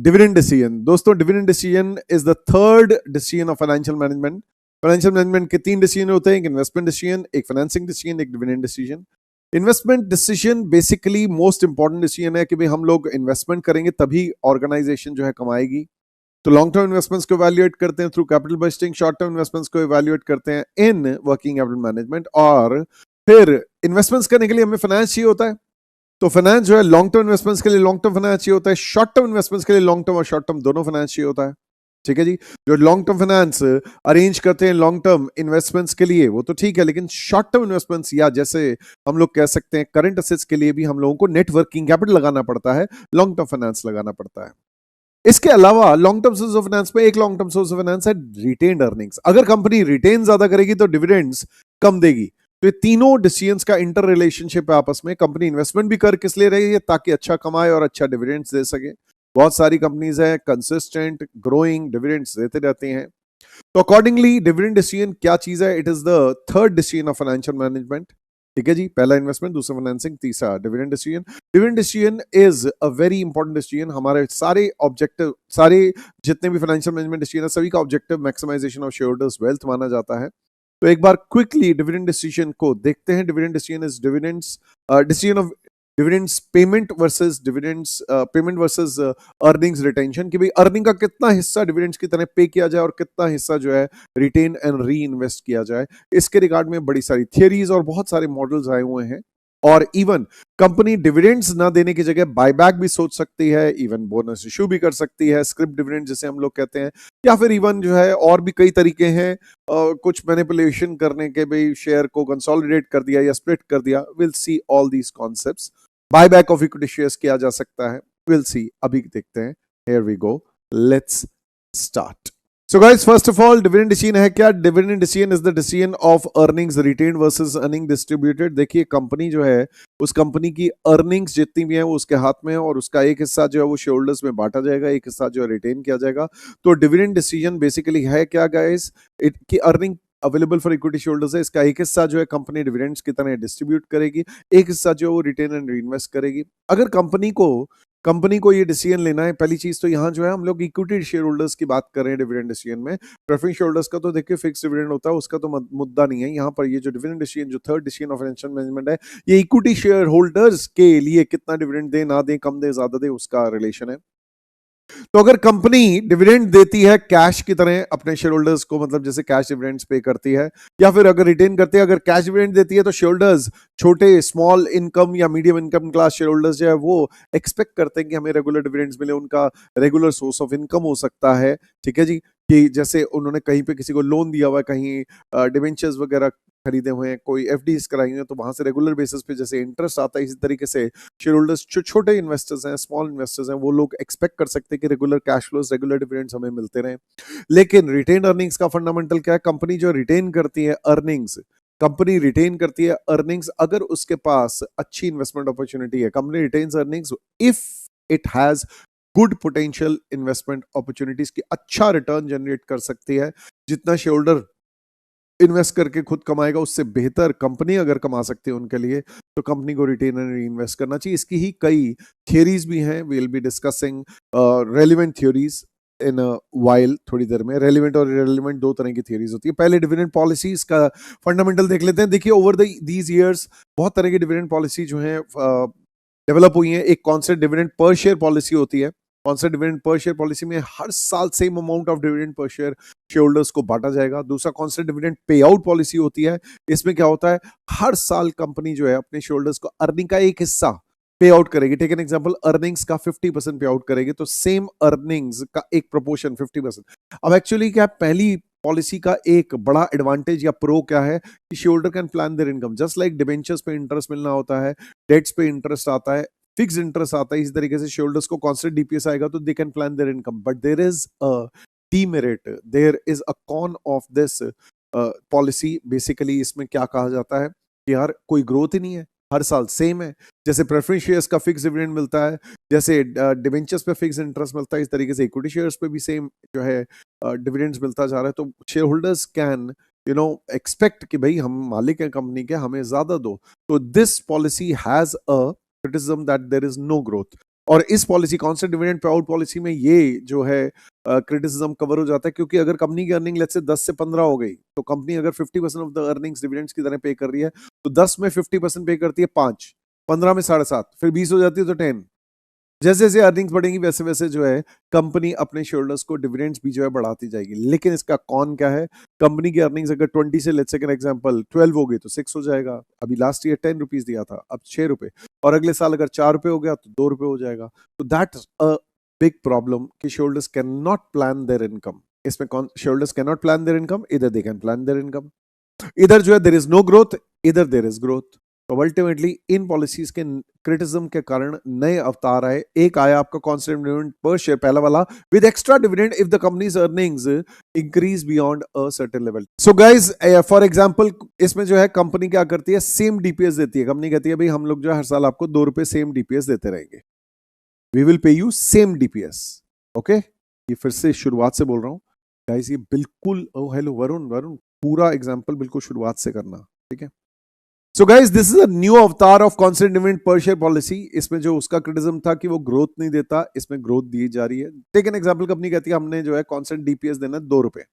Dividend decision. दोस्तों, dividend decision is the third decision of financial management. Financial management के 3 decision होते हैं, एक इन्वेस्टमेंट डिसीजन, एक फाइनेंसिंग डिसीजन, एक dividend decision. Investment decision basically most important decision है कि भाई हम लोग इन्वेस्टमेंट करेंगे तभी ऑर्गेनाइजेशन जो है कमाएगी। तो लॉन्ग टर्म इन्वेस्टमेंट्स को इवैल्यूएट करते हैं through capital budgeting, short term investments को इवैल्यूएट करते हैं इन वर्किंग कैपिटल मैनेजमेंट, और फिर इन्वेस्टमेंट्स करने के लिए हमें फाइनेंस चाहिए होता है। तो फाइनेंस जो है लॉन्ग टर्म इन्वेस्टमेंट्स के लिए लॉन्ग टर्म फाइनेंस चाहिए होता है, शॉर्ट टर्म इन्वेस्टमेंट्स के लिए लॉन्ग टर्म और शॉर्ट टर्म दोनों फाइनेंस चाहिए होता है। ठीक है जी। जो लॉन्ग टर्म फाइनेंस अरेंज करते हैं लॉन्ग टर्म इन्वेस्टमेंट्स के लिए वो तो ठीक है, लेकिन शॉर्ट टर्म इन्वेस्टमेंट्स या जैसे हम लोग कह सकते हैं करंट असेट्स के लिए भी हम लोगों को नेट वर्किंग कैपिटल लगाना पड़ता है, लॉन्ग टर्म फाइनेंस लगाना पड़ता है। इसके अलावा long term source of finance में एक long term source of finance है रिटेन्ड अर्निंग्स। अगर कंपनी रिटेन ज्यादा करेगी तो डिविडेंड्स कम देगी। तो ये तीनों डिसीजंस का इंटर रिलेशनशिप है आपस में। कंपनी इन्वेस्टमेंट भी कर किस लिए रही है? ताकि अच्छा कमाए और अच्छा डिविडेंड्स दे सके। बहुत सारी कंपनीज है कंसिस्टेंट ग्रोइंग डिविडेंड्स देते रहते हैं। तो अकॉर्डिंगली डिविडेंड डिसीजन क्या चीज है? It is the third decision of financial management. ठीक है जी। पहला इन्वेस्टमेंट, दूसरा फाइनेंसिंग, तीसरा dividend decision. Dividend decision is a very important decision. हमारे सारे ऑब्जेक्टिव, सारे जितने भी फाइनेंशियल मैनेजमेंट डिसीजन है सभी का objective maximisation of shareholders wealth माना जाता है। तो एक बार क्विकली डिविडेंड डिसीजन को देखते हैं। Dividend decision is dividends decision of dividends payment versus dividends payment versus earnings retention, कि भाई अर्निंग का कितना हिस्सा डिविडेंड्स की तरह पे किया जाए और कितना हिस्सा जो है रिटेन एंड री इन्वेस्ट किया जाए। इसके रिगार्ड में बड़ी सारी थियरीज और बहुत सारे मॉडल्स आए हुए हैं। और इवन कंपनी डिविडेंड्स ना देने की जगह बायबैक भी सोच सकती है, इवन बोनस इशू भी कर सकती है, स्क्रिप्ट डिविडेंड जिसे हम लोग कहते हैं, या फिर इवन जो है और भी कई तरीके हैं कुछ मैनिपुलेशन करने के, भाई शेयर को कंसोलिडेट कर दिया या स्प्लिट कर दिया। Will see all these concepts. Buyback of equity shares किया जा सकता है, विल सी, अभी देखते हैं। Here we go, let's start. So guys, first of all, dividend decision है क्या? Dividend decision is the decision of earnings retained versus earning distributed. देखिए कंपनी जो है, उस कंपनी की अर्निंग्स जितनी भी है वो उसके हाथ में है, और उसका एक हिस्सा जो है वो शेयर होल्डर्स में बांटा जाएगा, एक हिस्सा जो है रिटेन किया जाएगा। तो डिविडेंड डिसीजन बेसिकली है क्या गाइस? की earning available for equity share holders है, इसका एक हिस्सा जो है कंपनी डिविडेंड्स की तरह डिस्ट्रीब्यूट करेगी, एक हिस्सा जो है वो रिटेन एंड रीइन्वेस्ट करेगी। अगर कंपनी को ये डिसीजन लेना है, पहली चीज तो यहाँ जो है हम लोग इक्विटी शेयर होल्डर्स की बात कर रहे हैं डिविडेंड डिसीजन में। प्रेफरेंस शेयर होल्डर्स का तो देखिए फिक्स डिविडेंड होता है, उसका तो मुद्दा नहीं है। यहाँ पर ये जो डिविडेंड डिसीजन, जो third decision of financial management है, ये इक्विटी शेयर होल्डर्स के लिए कितना डिविडेंड दे, ना दे, कम दे, ज्यादा दे, उसका रिलेशन है। तो अगर कंपनी डिविडेंड देती है कैश की तरह अपने शेयर होल्डर्स को, मतलब जैसे कैश डिविडेंड्स पे करती है, या फिर अगर रिटेन करती है, अगर कैश डिविडेंड देती है तो शेयर होल्डर्स, छोटे स्मॉल इनकम या medium income class share holders जो है वो एक्सपेक्ट करते हैं कि हमें रेगुलर डिविडेंड्स मिले, उनका रेगुलर सोर्स ऑफ इनकम हो सकता है। ठीक है जी। कि जैसे उन्होंने कहीं पे किसी को लोन दिया हुआ है, कहीं डिवेंचर्स वगैरह खरीदे हुए हैं, कोई एफडीज कराई हुई है, तो वहां से रेगुलर बेसिस पे जैसे इंटरेस्ट आता है, इसी तरीके से शेयर होल्डर्स जो छोटे इन्वेस्टर्स हैं, स्मॉल इन्वेस्टर्स हैं, वो लोग एक्सपेक्ट कर सकते हैं कि regular cash flows, regular dividends हमें मिलते रहे। लेकिन रिटेन अर्निंग्स का फंडामेंटल क्या है? कंपनी जो रिटेन करती है अर्निंग्स, कंपनी रिटेन करती है अर्निंग्स अगर उसके पास अच्छी इन्वेस्टमेंट अपॉर्चुनिटी है। Company retains earnings if it has good potential investment opportunities की, अच्छा रिटर्न जनरेट कर सकती है। जितना शेयर होल्डर इन्वेस्ट करके खुद कमाएगा उससे बेहतर कंपनी अगर कमा सकती है उनके लिए, तो कंपनी को रिटेन एंड इन्वेस्ट करना चाहिए। इसकी ही कई थियरीज भी हैं, we will be discussing relevant theories in while, थोड़ी देर में। रेलिवेंट और इररिलेवेंट दो तरह की थियरीज होती है। पहले डिविडेंड पॉलिसीज का फंडामेंटल देख लेते हैं। देखिए ओवर दीज ईयर्स बहुत तरह की डिविडेंड पॉलिसी जो है डेवलप हुई है। एक concept dividend per share policy होती है। Concept dividend per share policy में हर साल same amount of dividend per share share holders को बांटा जाएगा। दूसरा concept dividend pay out policy होती है। इसमें क्या होता है, हर साल कंपनी जो है अपने शेयर होल्डर्स को अर्निंग का एक हिस्सा पे आउट करेगी। टेक एन एग्जांपल, अर्निंग्स का 50% पे आउट करेगी, तो सेम अर्निंग्स का एक प्रोपोर्शन 50%। अब एक्चुअली क्या, पहली पॉलिसी का एक बड़ा एडवांटेज या प्रो क्या है कि share holder can plan their income, just like debentures पे इंटरेस्ट मिलना होता है, डेट्स पे इंटरेस्ट आता है, फिक्स इंटरेस्ट आता है, इस तरीके से शेयर होल्डर्स को कांस्टेंट डीपीएस आएगा तो they can plan their income. But there is a demerit, there is a con of this policy. Basically इसमें क्या कहा जाता है कि यार कोई ग्रोथ ही नहीं है, हर साल सेम है। जैसे प्रेफरेंस शेयर्स का फिक्स डिविडेंड मिलता है, जैसे डिबेंचर्स पे फिक्स इंटरेस्ट मिलता है, इस तरीके से इक्विटी शेयर्स पे भी सेम जो है डिविडेंड्स मिलता जा रहा है। तो शेयर होल्डर्स कैन एक्सपेक्ट कि भाई हम मालिक हैं कंपनी के, हमें ज्यादा दो। तो this policy has a criticism that there is no growth. और इस policy constant dividend pay out policy में ये जो है क्रिटिसिज्म कवर हो जाता है, क्योंकि अगर कंपनी की अर्निंग लेट्स से 10 से 15 हो गई, तो कंपनी अगर 50% ऑफ द अर्निंग्स डिविडेंड्स की तरह पे कर रही है, तो 10 में 50% पे करती है 5, 15 में 7.5, फिर 20 हो जाती है तो 10। जैसे जैसे अर्निंग्स बढ़ेंगी वैसे वैसे जो है कंपनी अपने शेयरहोल्डर्स को डिविडेंड्स भी जो है बढ़ाती जाएगी। लेकिन इसका कौन क्या है, कंपनी की अर्निंग्स अगर 20 से लेट्स से फॉर एग्जांपल 12 हो गई तो 6 हो जाएगा। अभी लास्ट ईयर 10 रुपीज दिया था, अब 6 रुपए, और अगले साल अगर 4 रुपए हो गया तो 2 रुपए हो जाएगा। तो दैट्स अ बिग प्रॉब्लम कि shareholders can not plan their income. इसमें कौन shareholders can not plan their income, इधर they can plan their income, इधर जो है देयर इज नो ग्रोथ, इधर देयर इज ग्रोथ। तो अल्टीमेटली इन पॉलिसीज के क्रिटिसिज्म के कारण नए अवतार आए। एक आया आपका कॉन्स्टेंट डिविडेंड पर शेयर, पहला वाला, with extra dividend if the companies earnings increase beyond a certain level. So guys for example इसमें जो है कंपनी क्या करती है, सेम डीपीएस देती है। कंपनी कहती है भाई हम लोग जो है हर साल आपको 2 रुपए सेम डीपीएस देते रहेंगे, we will pay you same DPS. Okay, ये फिर से शुरुआत से बोल रहा हूं गाइस, ये बिल्कुल, ओ हेलो वरुण, वरुण पूरा एग्जांपल बिल्कुल शुरुआत से करना, ठीक है। So guys this is a new avatar of constant dividend per share policy. इसमें जो उसका क्रिटिसिज्म था कि वो ग्रोथ नहीं देता, इसमें ग्रोथ दी जा रही है। टेक एन एग्जांपल, कंपनी कहती है हमने जो है कॉन्स्टेंट डीपीएस देना है 2 रुपए,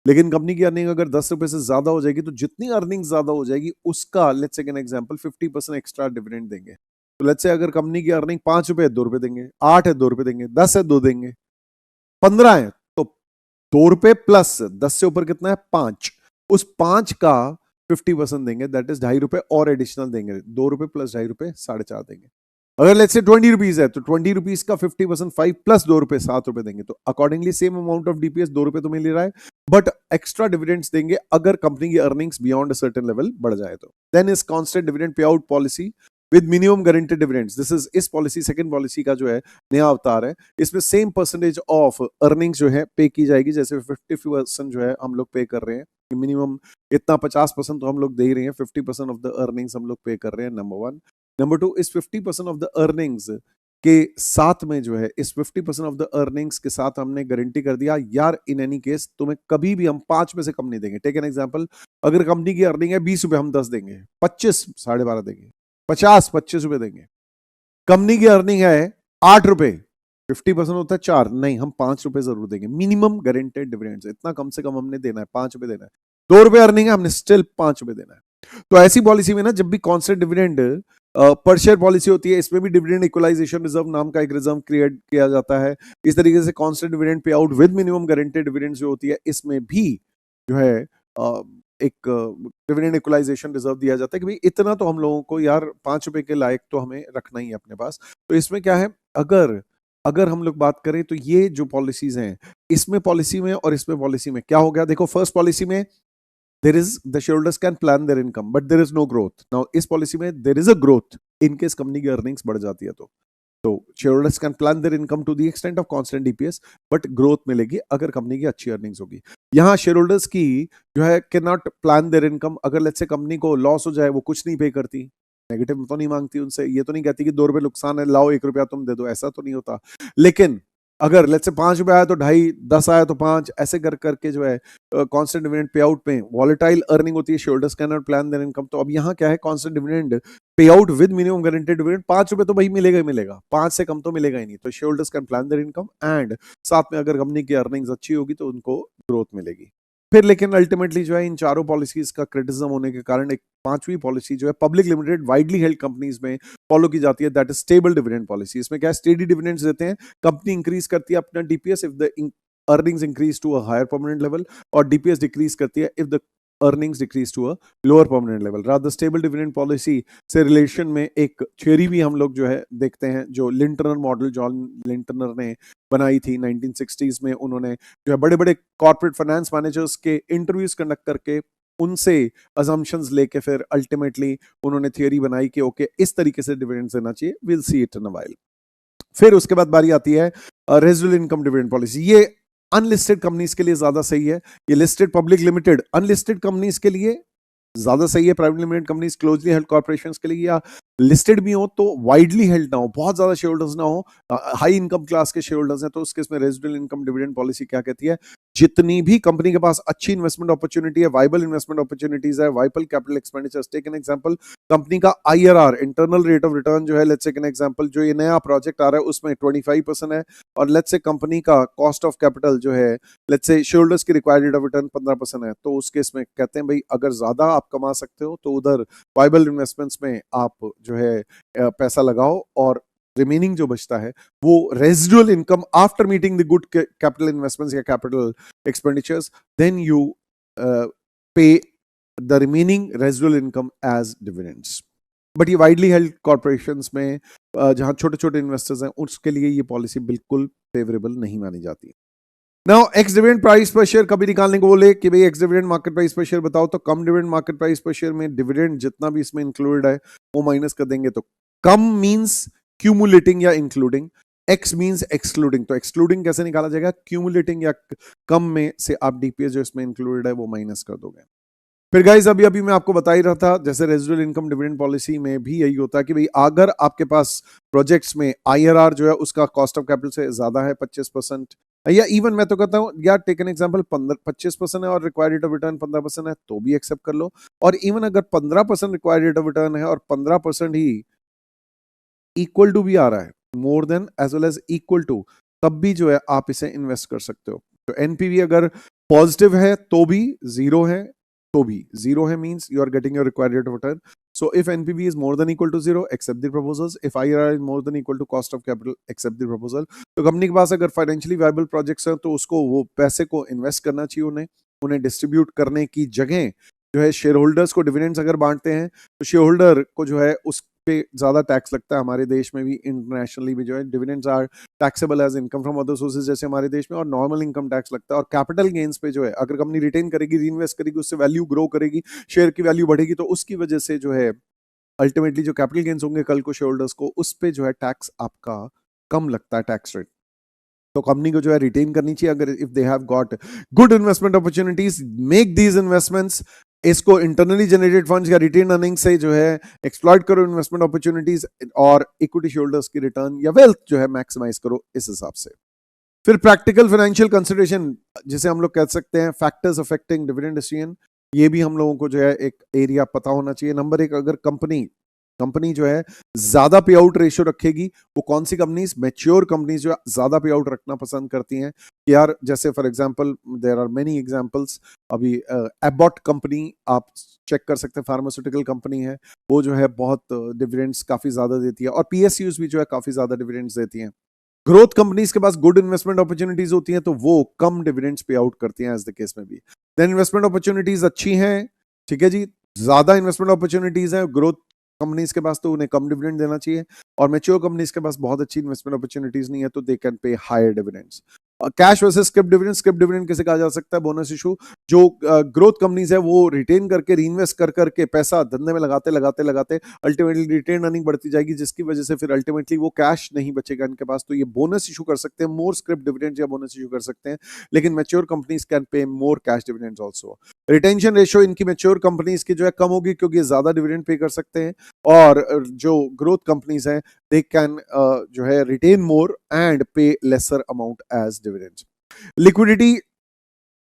लेकिन कंपनी की अर्निंग अगर 10 रुपए से ज्यादा हो जाएगी, तो जितनी अर्निंग ज्यादा हो जाएगी उसका let's take an example 50% extra dividend देंगे। तो लेट्स से अगर कंपनी की अर्निंग 5 रुपए है 2 रुपए देंगे, 8 है 2 रुपए देंगे, 10 है 2 देंगे, 15 है तो 2 रुपए प्लस 10 से ऊपर कितना है 5, उस 5 का 50% देंगे, दैट इज 2.5 रुपए और एडिशनल देंगे। 2 रुपए प्लस 2.5 रुपए 4.5 देंगे। अगर लेट्स से 20 रुपीज है तो 20 रुपीज का 50% 5 प्लस 2 रुपए 7 रुपए देंगे। तो accordingly same amount of DPS 2 रुपए तो मिल रहा है, बट एक्स्ट्रा डिविडेंड्स देंगे अगर कंपनी की earnings beyond a certain level बढ़ जाए तो। Then is constant dividend pay out policy with minimum guaranteed dividends. This is इस पॉलिसी सेकंड पॉलिसी का जो है नया अवतार है। इसमें सेम परसेंटेज ऑफ अर्निंग्स जो है पे की जाएगी, जैसे 50% जो है हम लोग पे कर रहे हैं, मिनिमम इतना 50% तो हम लोग दे ही रहे हैं, 50% ऑफ द अर्निंग्स हम लोग पे कर रहे हैं, नंबर वन। नंबर टू, इस 50% ऑफ द अर्निंग्स के साथ में जो है, इस 50% ऑफ द अर्निंग्स के साथ हमने गारंटी कर दिया यार इन एनी केस तुम्हें कभी भी हम 5 में से कम नहीं देंगे। टेक एन एग्जांपल, अगर कंपनी की अर्निंग है 20 रुपए, हम 10 देंगे, 25 12.5 देंगे, 50 25 रुपए देंगे। कंपनी की अर्निंग है 8 रुपए, 50% होता है 4, नहीं हम 5 रुपए जरूर देंगे, मिनिमम गारंटेड डिविडेंड्स इतना कम से कम हमने देना है, 5 रुपए देना है। 2 रुपए अर्निंग है, हमने स्टिल 5 रुपए देना है। तो ऐसी पॉलिसी में ना, जब भी constant dividend per share policy होती है, इसमें भी डिविडेंड इक्वलाइजेशन रिजर्व नाम का एक रिजर्व क्रिएट किया जाता है। इस तरीके से constant dividend pay out with minimum guaranteed dividend जो होती है, इसमें भी जो है एक डिविडेंड इक्वलाइजेशन रिजर्व दिया जाता है कि भाई इतना तो हम लोगों को यार 5 रुपए के लायक तो हमें रखना ही है अपने पास। तो इसमें क्या है, अगर हम लोग बात करें तो ये जो पॉलिसीज हैं, इसमें पॉलिसी में और इसमें पॉलिसी में क्या हो गया, देखो फर्स्ट पॉलिसी में there is the shareholders can plan their income but there is no growth. Now इस पॉलिसी में there is a growth in case company की अर्निंग्स बढ़ जाती है तो shareholders can plan their income to the extent of constant DPS but growth मिलेगी अगर company की अच्छी अर्निंग्स होगी। यहाँ shareholders की जो है cannot plan their income, अगर लेट्स से कंपनी को लॉस हो जाए, वो कुछ नहीं पे करती, नेगेटिव तो नहीं मांगती उनसे, ये तो नहीं कहती कि 2 रुपए नुकसान है लाओ 1 रुपया तुम दे दो, ऐसा तो नहीं होता। लेकिन अगर लेट्स से 5 रुपए आया तो 2.5, 10 आया तो 5, ऐसे कर करके जो है कांस्टेंट डिविडेंड पे आउट में वॉलेटाइल अर्निंग होती है, shareholders can not plan their income. तो अब यहाँ क्या है, constant dividend pay out with minimum guaranteed dividend, 5 रुपए तो भाई मिलेगा ही मिलेगा, 5 से कम तो मिलेगा ही नहीं। तो shareholders can plan their income and साथ में अगर कंपनी की अर्निंग्स अच्छी होगी तो उनको ग्रोथ मिलेगी। फिर लेकिन अल्टीमेटली जो है इन चारों पॉलिसीज का क्रिटिसिज्म होने के कारण एक पांचवी पॉलिसी जो है public limited widely held companies में फॉलो की जाती है, that is stable dividend policy. इसमें क्या है, स्टेडी डिविडेंड्स देते हैं, कंपनी इंक्रीज करती है अपना DPS if the earnings increase to a higher permanent level, और डीपीएस डिक्रीज करती है if the earnings decrease to a lower permanent level. Rather stable dividend policy से रिलेशन में एक थ्योरी भी हम लोग जो है देखते हैं, जो लिंटनर मॉडल जॉन लिंटनर ने बनाई थी 1960s में। उन्होंने जो है बड़े बड़े कॉर्पोरेट फाइनेंस मैनेजर्स के इंटरव्यूज कंडक्ट करके उनसे अजम्पशंस लेके फिर अल्टीमेटली उन्होंने थियरी बनाई कि ओके इस तरीके से डिविडेंड्स देना चाहिए, will see it in a while. फिर उसके बाद बारी आती है रेजिडुअल इनकम डिविडेंड पॉलिसी। ये अनलिस्टेड कंपनीज के लिए ज्यादा सही है, ये listed public limited unlisted companies के लिए ज्यादा सही है, private limited companies closely held corporations के लिए, या लिस्टेड भी हो तो वाइडली हेल्ड ना हो, बहुत ज्यादा शेयर होल्डर्स ना हो, हाई इनकम क्लास के शेयर होल्डर्स हैं, तो उस केस में रेजिडुअल इनकम डिविडेंड पॉलिसी क्या कहती है, जितनी भी कंपनी के पास अच्छी इन्वेस्टमेंट अपॉर्चुनिटी है, वाइबल इन्वेस्टमेंट अपॉर्चुनिटीज है, viable capital expenditures, take an example company का IRR, internal rate of return जो है, लेट्स टेक एन एग्जांपल जो ये नया प्रोजेक्ट आ रहा है उसमें 25% है, और लेट्स से कंपनी का कॉस्ट ऑफ कैपिटल जो है, लेट्स से शेयरहोल्डर्स की रिक्वायर्ड रेट ऑफ रिटर्न 15% है, तो उस केस में कहते हैं भाई अगर ज्यादा आप कमा सकते हो तो उधर वाइबल इन्वेस्टमेंट्स में आप जो है पैसा लगाओ, और रिमेनिंग जो बचता है वो residual income after meeting the good capital investments या capital expenditures, then you pay the remaining residual income as dividends. But ये वाइडली हेल्ड कॉर्पोरेशंस में जहां छोटे छोटे इन्वेस्टर्स हैं उसके लिए ये पॉलिसी बिल्कुल फेवरेबल नहीं मानी जाती। Now x dividend price per share कभी निकालने को बोले कि भाई x dividend market price per share बताओ, तो कम dividend market price per share में डिविडेंड जितना भी इसमें इंक्लूडेड है वो माइनस कर देंगे, तो कम मींस क्यूमुलेटिंग या इंक्लूडिंग, एक्स मींस एक्सक्लूडिंग, तो एक्सक्लूडिंग कैसे निकाला जाएगा, क्यूमुलेटिंग या कम में से आप डीपीएस जो इसमें इंक्लूडेड है वो माइनस कर दोगे। फिर गाइस अभी मैं आपको बता ही रहा था जैसे रेजिडुअल इनकम डिविडेंड पॉलिसी में भी यही होता है कि भाई अगर आपके पास प्रोजेक्ट्स में आईआरआर जो है उसका कॉस्ट ऑफ कैपिटल से ज्यादा है 25%, या इवन मैं तो कहता हूं यार टेक एन एग्जांपल 25% है और रिक्वायर्ड रेट ऑफ रिटर्न 15% है तो भी एक्सेप्ट कर लो, और इवन अगर 15% रिक्वायर्ड रेट ऑफ रिटर्न है और 15% ही इक्वल टू भी आ रहा है, more than as well as equal to, तब भी जो है आप इसे इन्वेस्ट कर सकते हो। तो एनपीवी अगर पॉजिटिव है तो भी, जीरो है तो भी, जीरो है means you are getting your required rate of return, so if NPV is more than equal to zero, accept the proposals. If IRR is more than equal to cost of capital, accept the proposal. तो company के पास अगर financially viable projects हैं तो उसको वो पैसे को invest करना चाहिए, उन्हें डिस्ट्रीब्यूट करने की जगह जो है शेयर होल्डर्स को डिविडेंड्स अगर बांटते हैं तो शेयर होल्डर को जो है उस पे ज्यादा टैक्स लगता है। हमारे देश में भी इंटरनेशनली भी जो है dividends are taxable as income from other sources जैसे हमारे देश में, और नॉर्मल इनकम टैक्स लगता है। और कैपिटल गेन्स पे जो है अगर कंपनी रिटेन करेगी, रीइन्वेस्ट करेगी, उससे वैल्यू ग्रो करेगी, शेयर की वैल्यू बढ़ेगी, तो उसकी वजह से जो है अल्टीमेटली जो कैपिटल गेन्स होंगे कल को शेयर होल्डर्स को, उस पे जो है टैक्स आपका कम लगता है, टैक्स रेट। तो कंपनी को जो है रिटेन करनी चाहिए अगर if they have got good investment opportunities, make these investments, इसको इंटरनली जनरेटेड फंड्स या रिटेन अर्निंग से जो है एक्सप्लॉइट करो इन्वेस्टमेंट अपॉर्चुनिटीज, और इक्विटी शेयर होल्डर्स की रिटर्न या वेल्थ जो है मैक्सिमाइज करो इस हिसाब से। फिर प्रैक्टिकल फाइनेंशियल कंसिडरेशन जिसे हम लोग कह सकते हैं फैक्टर्स अफेक्टिंग डिविडेंड डिसीजन, ये भी हम लोगों को जो है एक एरिया पता होना चाहिए। नंबर एक, अगर कंपनी जो है ज्यादा पे आउट रेशियो रखेगी, वो कौन सी कंपनीज, मैच्योर कंपनीज जो है ज्यादा पे आउट रखना पसंद करती हैं कि यार जैसे for example there are many examples, अभी एबॉट कंपनी आप चेक कर सकते हैं, फार्मास्यूटिकल कंपनी है, वो जो है बहुत डिविडेंड्स काफी ज्यादा देती है, और पीएसयूज भी जो है काफी ज्यादा डिविडेंड्स देती हैं। ग्रोथ कंपनीज के पास गुड इन्वेस्टमेंट अपॉर्चुनिटीज होती हैं तो वो कम डिविडेंड्स पे आउट करती हैं एज द केस में भी। देन इन्वेस्टमेंट अपॉर्चुनिटीज अच्छी हैं, ठीक है जी, ज्यादा इन्वेस्टमेंट अपॉर्चुनिटीज हैं ग्रोथ कंपनीज के पास तो उन्हें कम डिविडेंड देना चाहिए, और मैच्योर कंपनीज के पास बहुत अच्छी इन्वेस्टमेंट अपॉर्चुनिटीज नहीं है तो they can pay higher dividends. Cash versus scrip dividend किसे कहा जा सकता है, बोनस इशू। जो ग्रोथ कंपनीज है वो रिटेन करके रीइन्वेस्ट कर करके पैसा धंधे में लगाते लगाते लगाते अल्टीमेटली रिटेन अर्निंग बढ़ती जाएगी, जिसकी वजह से फिर अल्टीमेटली वो कैश नहीं बचेगा इनके पास, तो ये बोनस इशू कर सकते हैं, मोर स्क्रिप डिविडेंड या बोनस इशू कर सकते हैं। लेकिन mature companies can pay more cash dividends also. Retention ratio इनकी मैच्योर कंपनीज की जो है कम होगी क्योंकि ज्यादा डिविडेंड पे कर सकते हैं, और जो ग्रोथ कंपनीज हैं they can जो है retain more and pay lesser amount as dividends. Liquidity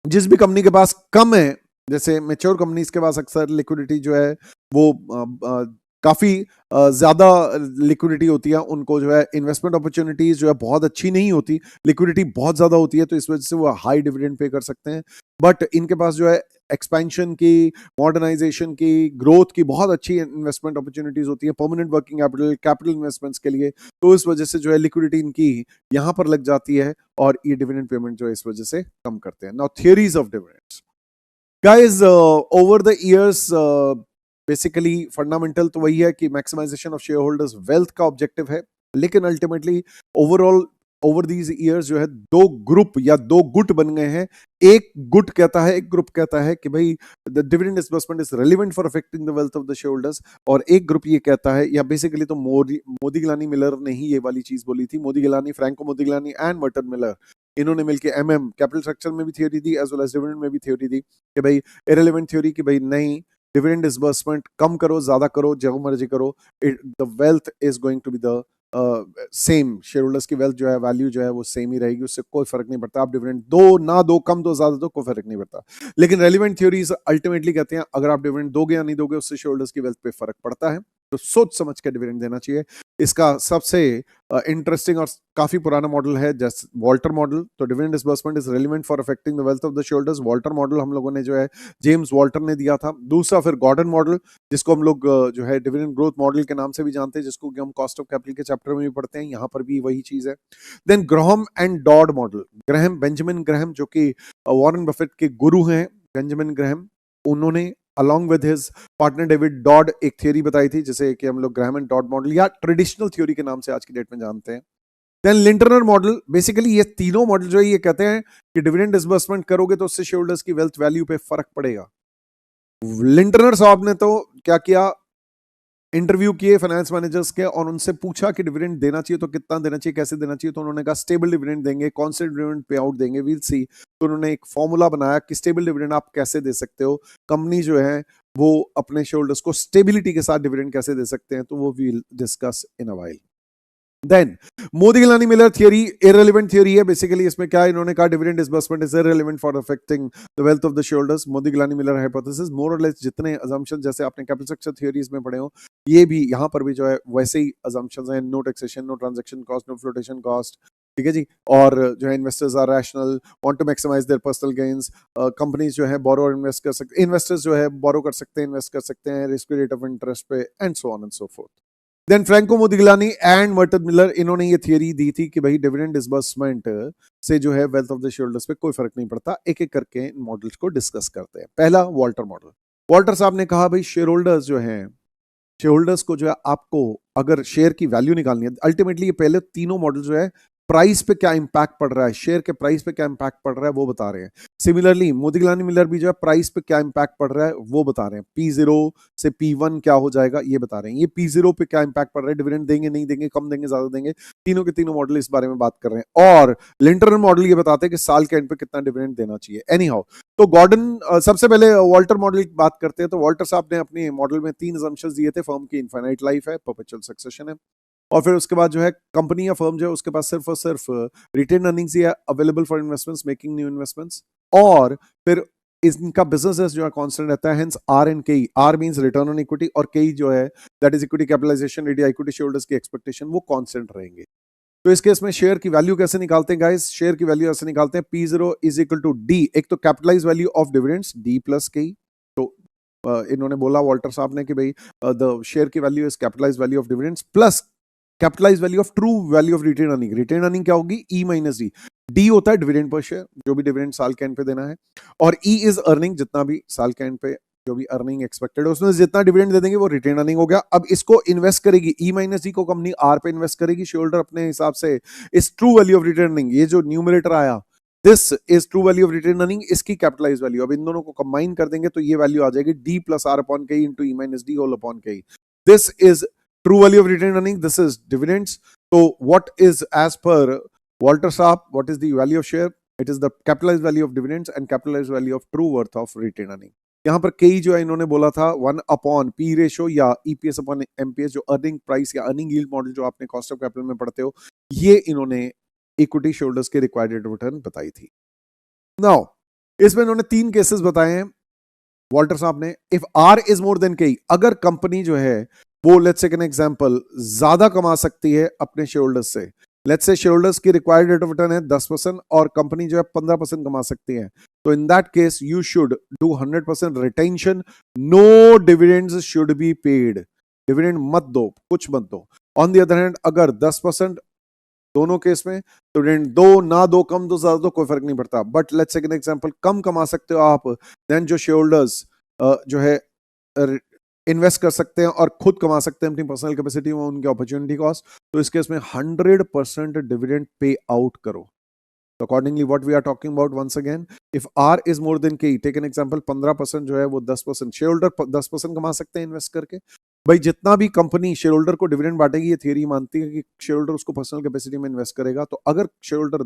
जिस भी कंपनी के पास कम है, जैसे मैच्योर कंपनीज के पास अक्सर लिक्विडिटी जो है वो काफी ज्यादा लिक्विडिटी होती है, उनको जो है इन्वेस्टमेंट अपॉर्चुनिटीज जो है बहुत अच्छी नहीं होती, लिक्विडिटी बहुत ज्यादा होती है, तो इस वजह से वो हाई डिविडेंड पे कर सकते हैं। बट इनके पास जो है एक्सपेंशन की, मॉडर्नाइजेशन की, ग्रोथ की बहुत अच्छी इन्वेस्टमेंट अपॉर्चुनिटीज होती है, परमानेंट वर्किंग कैपिटल इन्वेस्टमेंट्स के लिए, तो इस वजह से जो है लिक्विडिटी इनकी यहां पर लग जाती है और ये डिविडेंड पेमेंट जो है इस वजह से कम करते हैं। Now theories of dividends guys, over the years basically fundamental तो वही है कि maximisation of share holders wealth का ऑब्जेक्टिव है, लेकिन ultimately overall over these years जो है दो ग्रुप या दो गुट बन गए हैं। एक गुट कहता है, एक ग्रुप कहता है कि भाई the dividend disbursement is relevant for affecting the wealth of the share holders, और एक ग्रुप ये कहता है, या बेसिकली तो मोदी गिलानी मिलर ने ही ये वाली चीज बोली थी, Modigliani, Franco Modigliani and Merton Miller, इन्होंने मिलकर कैपिटल स्ट्रक्चर में भी थ्योरी दी एज वेल एज डिविडेंड में भी थ्योरी दी कि भाई इररिलेवेंट थ्योरी कि भाई नहीं, डिविडेंड डिसबर्समेंट कम करो ज्यादा करो जो मर्जी करो, the wealth is going to be the same share holders की वेल्थ जो है, वैल्यू जो है वो सेम ही रहेगी, उससे कोई फर्क नहीं पड़ता। आप डिविडेंड दो ना दो, कम दो ज्यादा दो, कोई फर्क नहीं पड़ता। लेकिन रेलिवेंट थ्योरीज अल्टीमेटली कहते हैं अगर आप डिविडेंड दोगे या नहीं दोगे उससे शेयर होल्डर्स की वेल्थ पे फर्क पड़ता है, तो सोच समझ के डिविडेंड देना चाहिए। इसका सबसे इंटरेस्टिंग और काफी पुराना मॉडल है जैसे वॉल्टर मॉडल। तो dividend disbursement is relevant for affecting the wealth of the share holders. Walter model हम लोगों ने जो है जेम्स वॉल्टर ने दिया था। दूसरा फिर गॉर्डन मॉडल, जिसको हम लोग जो है डिविडेंड ग्रोथ मॉडल के नाम से भी जानते हैं, जिसको कि हम कॉस्ट ऑफ कैपिटल के चैप्टर में भी पढ़ते हैं, यहाँ पर भी वही चीज है। Then Graham and Dodd model, Graham, Benjamin Graham जो कि वॉरेन बफेट के गुरु हैं, बेंजामिन ग्राहम, उन्होंने along with his partner David Dodd एक थ्योरी बताई थी जिसे कि हम लोग ग्राहम एंड डॉड मॉडल या ट्रेडिशनल थ्योरी के नाम से आज की डेट में जानते हैं। देन लिंटनर मॉडल, बेसिकली ये तीनों मॉडल जो है ये कहते हैं कि डिविडेंड डिसबर्समेंट करोगे तो उससे शेयर होल्डर्स की वेल्थ वैल्यू पे फर्क पड़ेगा। लिंटनर साहब ने तो क्या किया, इंटरव्यू किए फाइनेंस मैनेजर्स के और उनसे पूछा कि डिविडेंड देना चाहिए तो कितना देना चाहिए, कैसे देना चाहिए। तो उन्होंने कहा स्टेबल डिविडेंड देंगे, कांस्टेंट डिविडेंड पे आउट देंगे, वील सी। तो उन्होंने एक फॉर्मूला बनाया कि स्टेबल डिविडेंड आप कैसे दे सकते हो, कंपनी जो है वो अपने शेयर होल्डर्स को स्टेबिलिटी के साथ डिविडेंड कैसे दे सकते हैं, तो वो we'll discuss in a while. Then Modigliani Miller theory irrelevant theory है। बेसिकली इसमें क्या है, इन्होंने कहा dividend disbursement is irrelevant for affecting the wealth of the share holders. Modigliani Miller hypothesis, more or less जितने assumption जैसे आपने capital structure theories में पढ़े हो, ये भी यहाँ पर भी जो है वैसे ही असम्पशंस हैं। No taxation, no transaction cost, no flotation cost, ठीक है जी। और जो है investors are rational, want to maximise their personal gains. Companies जो है बोरो और इन्वेस्ट कर सकते, इन्वेस्टर्स जो है बोरो कर सकते हैं, इन्वेस्ट कर सकते हैं रिस्क रेट ऑफ इंटरेस्ट पे, and so on and so forth. Then Franco Modigliani and Merton Miller, इन्होंने ये थियरी दी थी कि भाई डिविडेंड डिसबर्समेंट से जो है wealth of the share holders पे कोई फर्क नहीं पड़ता। एक एक करके इन मॉडल्स को डिस्कस करते हैं। पहला वॉल्टर मॉडल। वॉल्टर साहब ने कहा भाई शेयर होल्डर्स जो हैं, शेयर होल्डर्स को जो है आपको अगर शेयर की वैल्यू निकालनी है, अल्टीमेटली ये पहले तीनों मॉडल जो है प्राइस पे क्या इंपैक्ट पड़ रहा है, शेयर के प्राइस पे क्या इंपैक्ट पड़ रहा है वो बता रहे हैं। सिमिलरली मोदिगिलानी मिलर भी जो है प्राइस पे क्या इंपैक्ट पड़ रहा है वो बता रहे हैं। P0 से P1 क्या हो जाएगा ये बता रहे हैं। ये P0 पे क्या इंपैक्ट पड़ रहा है, डिविडेंड देंगे नहीं देंगे, कम देंगे ज्यादा देंगे, तीनों के तीनों मॉडल इस बारे में बात कर रहे हैं। और लिंटनर मॉडल ये बताते हैं कि साल के एंड पे कितना डिविडेंड देना चाहिए। एनी हाउ, तो गॉर्डन सबसे पहले वॉल्टर मॉडल की बात करते हैं। तो वॉल्टर साहब ने अपने मॉडल में 3 असम्पशंस दिए थे। फर्म की इनफाइनाइट लाइफ है, परपेचुअल सक्सेशन है, और फिर उसके बाद जो है कंपनी या फर्म जो है उसके पास सिर्फ और सिर्फ रिटेन अर्निंग्स ही है available for investments, making new investments, और फिर इनका बिजनेस जो है कांस्टेंट रहता है। Hence R and K, R means return on equity, और के जो है that is equity capitalisation rate या इक्विटी शेयर होल्डर्स की एक्सपेक्टेशन, वो कांस्टेंट रहेंगे। तो इस केस में शेयर की वैल्यू कैसे निकालते हैं गाइस, शेयर की वैल्यू ऐसे निकालते हैं P0 is equal to D, एक तो capitalise value of dividends D plus K. तो इन्होंने बोला वॉल्टर साहब ने कि भाई द शेयर की value is capitalise value of dividends plus capitalise value of true value of retain earning. Retain earning क्या होगी, ई माइनस डी। डी होता है डिविडेंड पर शेयर, जो भी डिविडेंड साल के एंड पे देना है, और ई इज अर्निंग, जितना भी साल के एंड पे जो भी अर्निंग एक्सपेक्टेड है उसमें जितना डिविडेंड दे देंगे वो रिटेन अर्निंग हो गया। अब इसको इन्वेस्ट करेगी, ई माइनस डी को कंपनी आर पे इन्वेस्ट करेगी, शेयर होल्डर अपने हिसाब से इस true value of retain earning, ये जो न्यूमरेटर आया this is true value of retain earning, इसकी कैपिटलाइज वैल्यू। अब इन दोनों को कंबाइन कर देंगे तो ये वैल्यू आ जाएगी डी प्लस आर अपॉन के इंटू ई माइनस डी होल अपॉन के। This is true value of retained earning, this is dividends. So what is, as per Walter Saab, what is the value of share? It is the capitalized value of dividends and capitalized value of true worth of retained earning. यहाँ पर कई जो है इन्होंने बोला था 1 upon P ratio या EPS upon MPS, जो अर्निंग प्राइस या अर्निंग यील्ड मॉडल जो आपने कॉस्ट ऑफ कैपिटल में पढ़ते हो, ये इन्होंने इक्विटी शेयर होल्डर्स के रिक्वायर्ड रेट ऑफ रिटर्न बताई थी। नाउ इसमें इन्होंने 3 केसेस बताए हैं वॉल्टर साहब ने। If R is more than K, अगर कंपनी जो है वो लेट्स टेक एन एग्जांपल ज्यादा कमा सकती है अपने शेयर होल्डर्स से, लेट्स से शेयर होल्डर्स की रिक्वायर्ड रेट ऑफ रिटर्न है 10% और कंपनी जो है 15% कमा सकती है, तो in that case you should do 100% retention, no dividends should be paid, dividend मत दो, कुछ मत दो। ऑन द अदर हैंड अगर 10% दोनों केस में, तो डिविडेंड दो ना दो, कम दो ज्यादा दो, कोई फर्क नहीं पड़ता। But let's take an example, कम कमा सकते हो आप, देन जो शेयर होल्डर्स जो है इन्वेस्ट कर सकते हैं और खुद कमा सकते हैं अपनी पर्सनल कैपेसिटी में, उनके अपॉर्चुनिटी कॉस्ट, तो इस केस में 100% डिविडेंड पे आउट करो। तो accordingly what we are talking about, once again if R is more than K, take an example 15% जो है वो 10%, शेयर होल्डर 10% कमा सकते हैं इन्वेस्ट करके। भाई जितना भी कंपनी शेयर होल्डर को डिविडेंड बांटेगी, ये थियरी मानती है कि शेयर होल्डर उसको पर्सनल कैपेसिटी में इन्वेस्ट करेगा, तो अगर शेयर होल्डर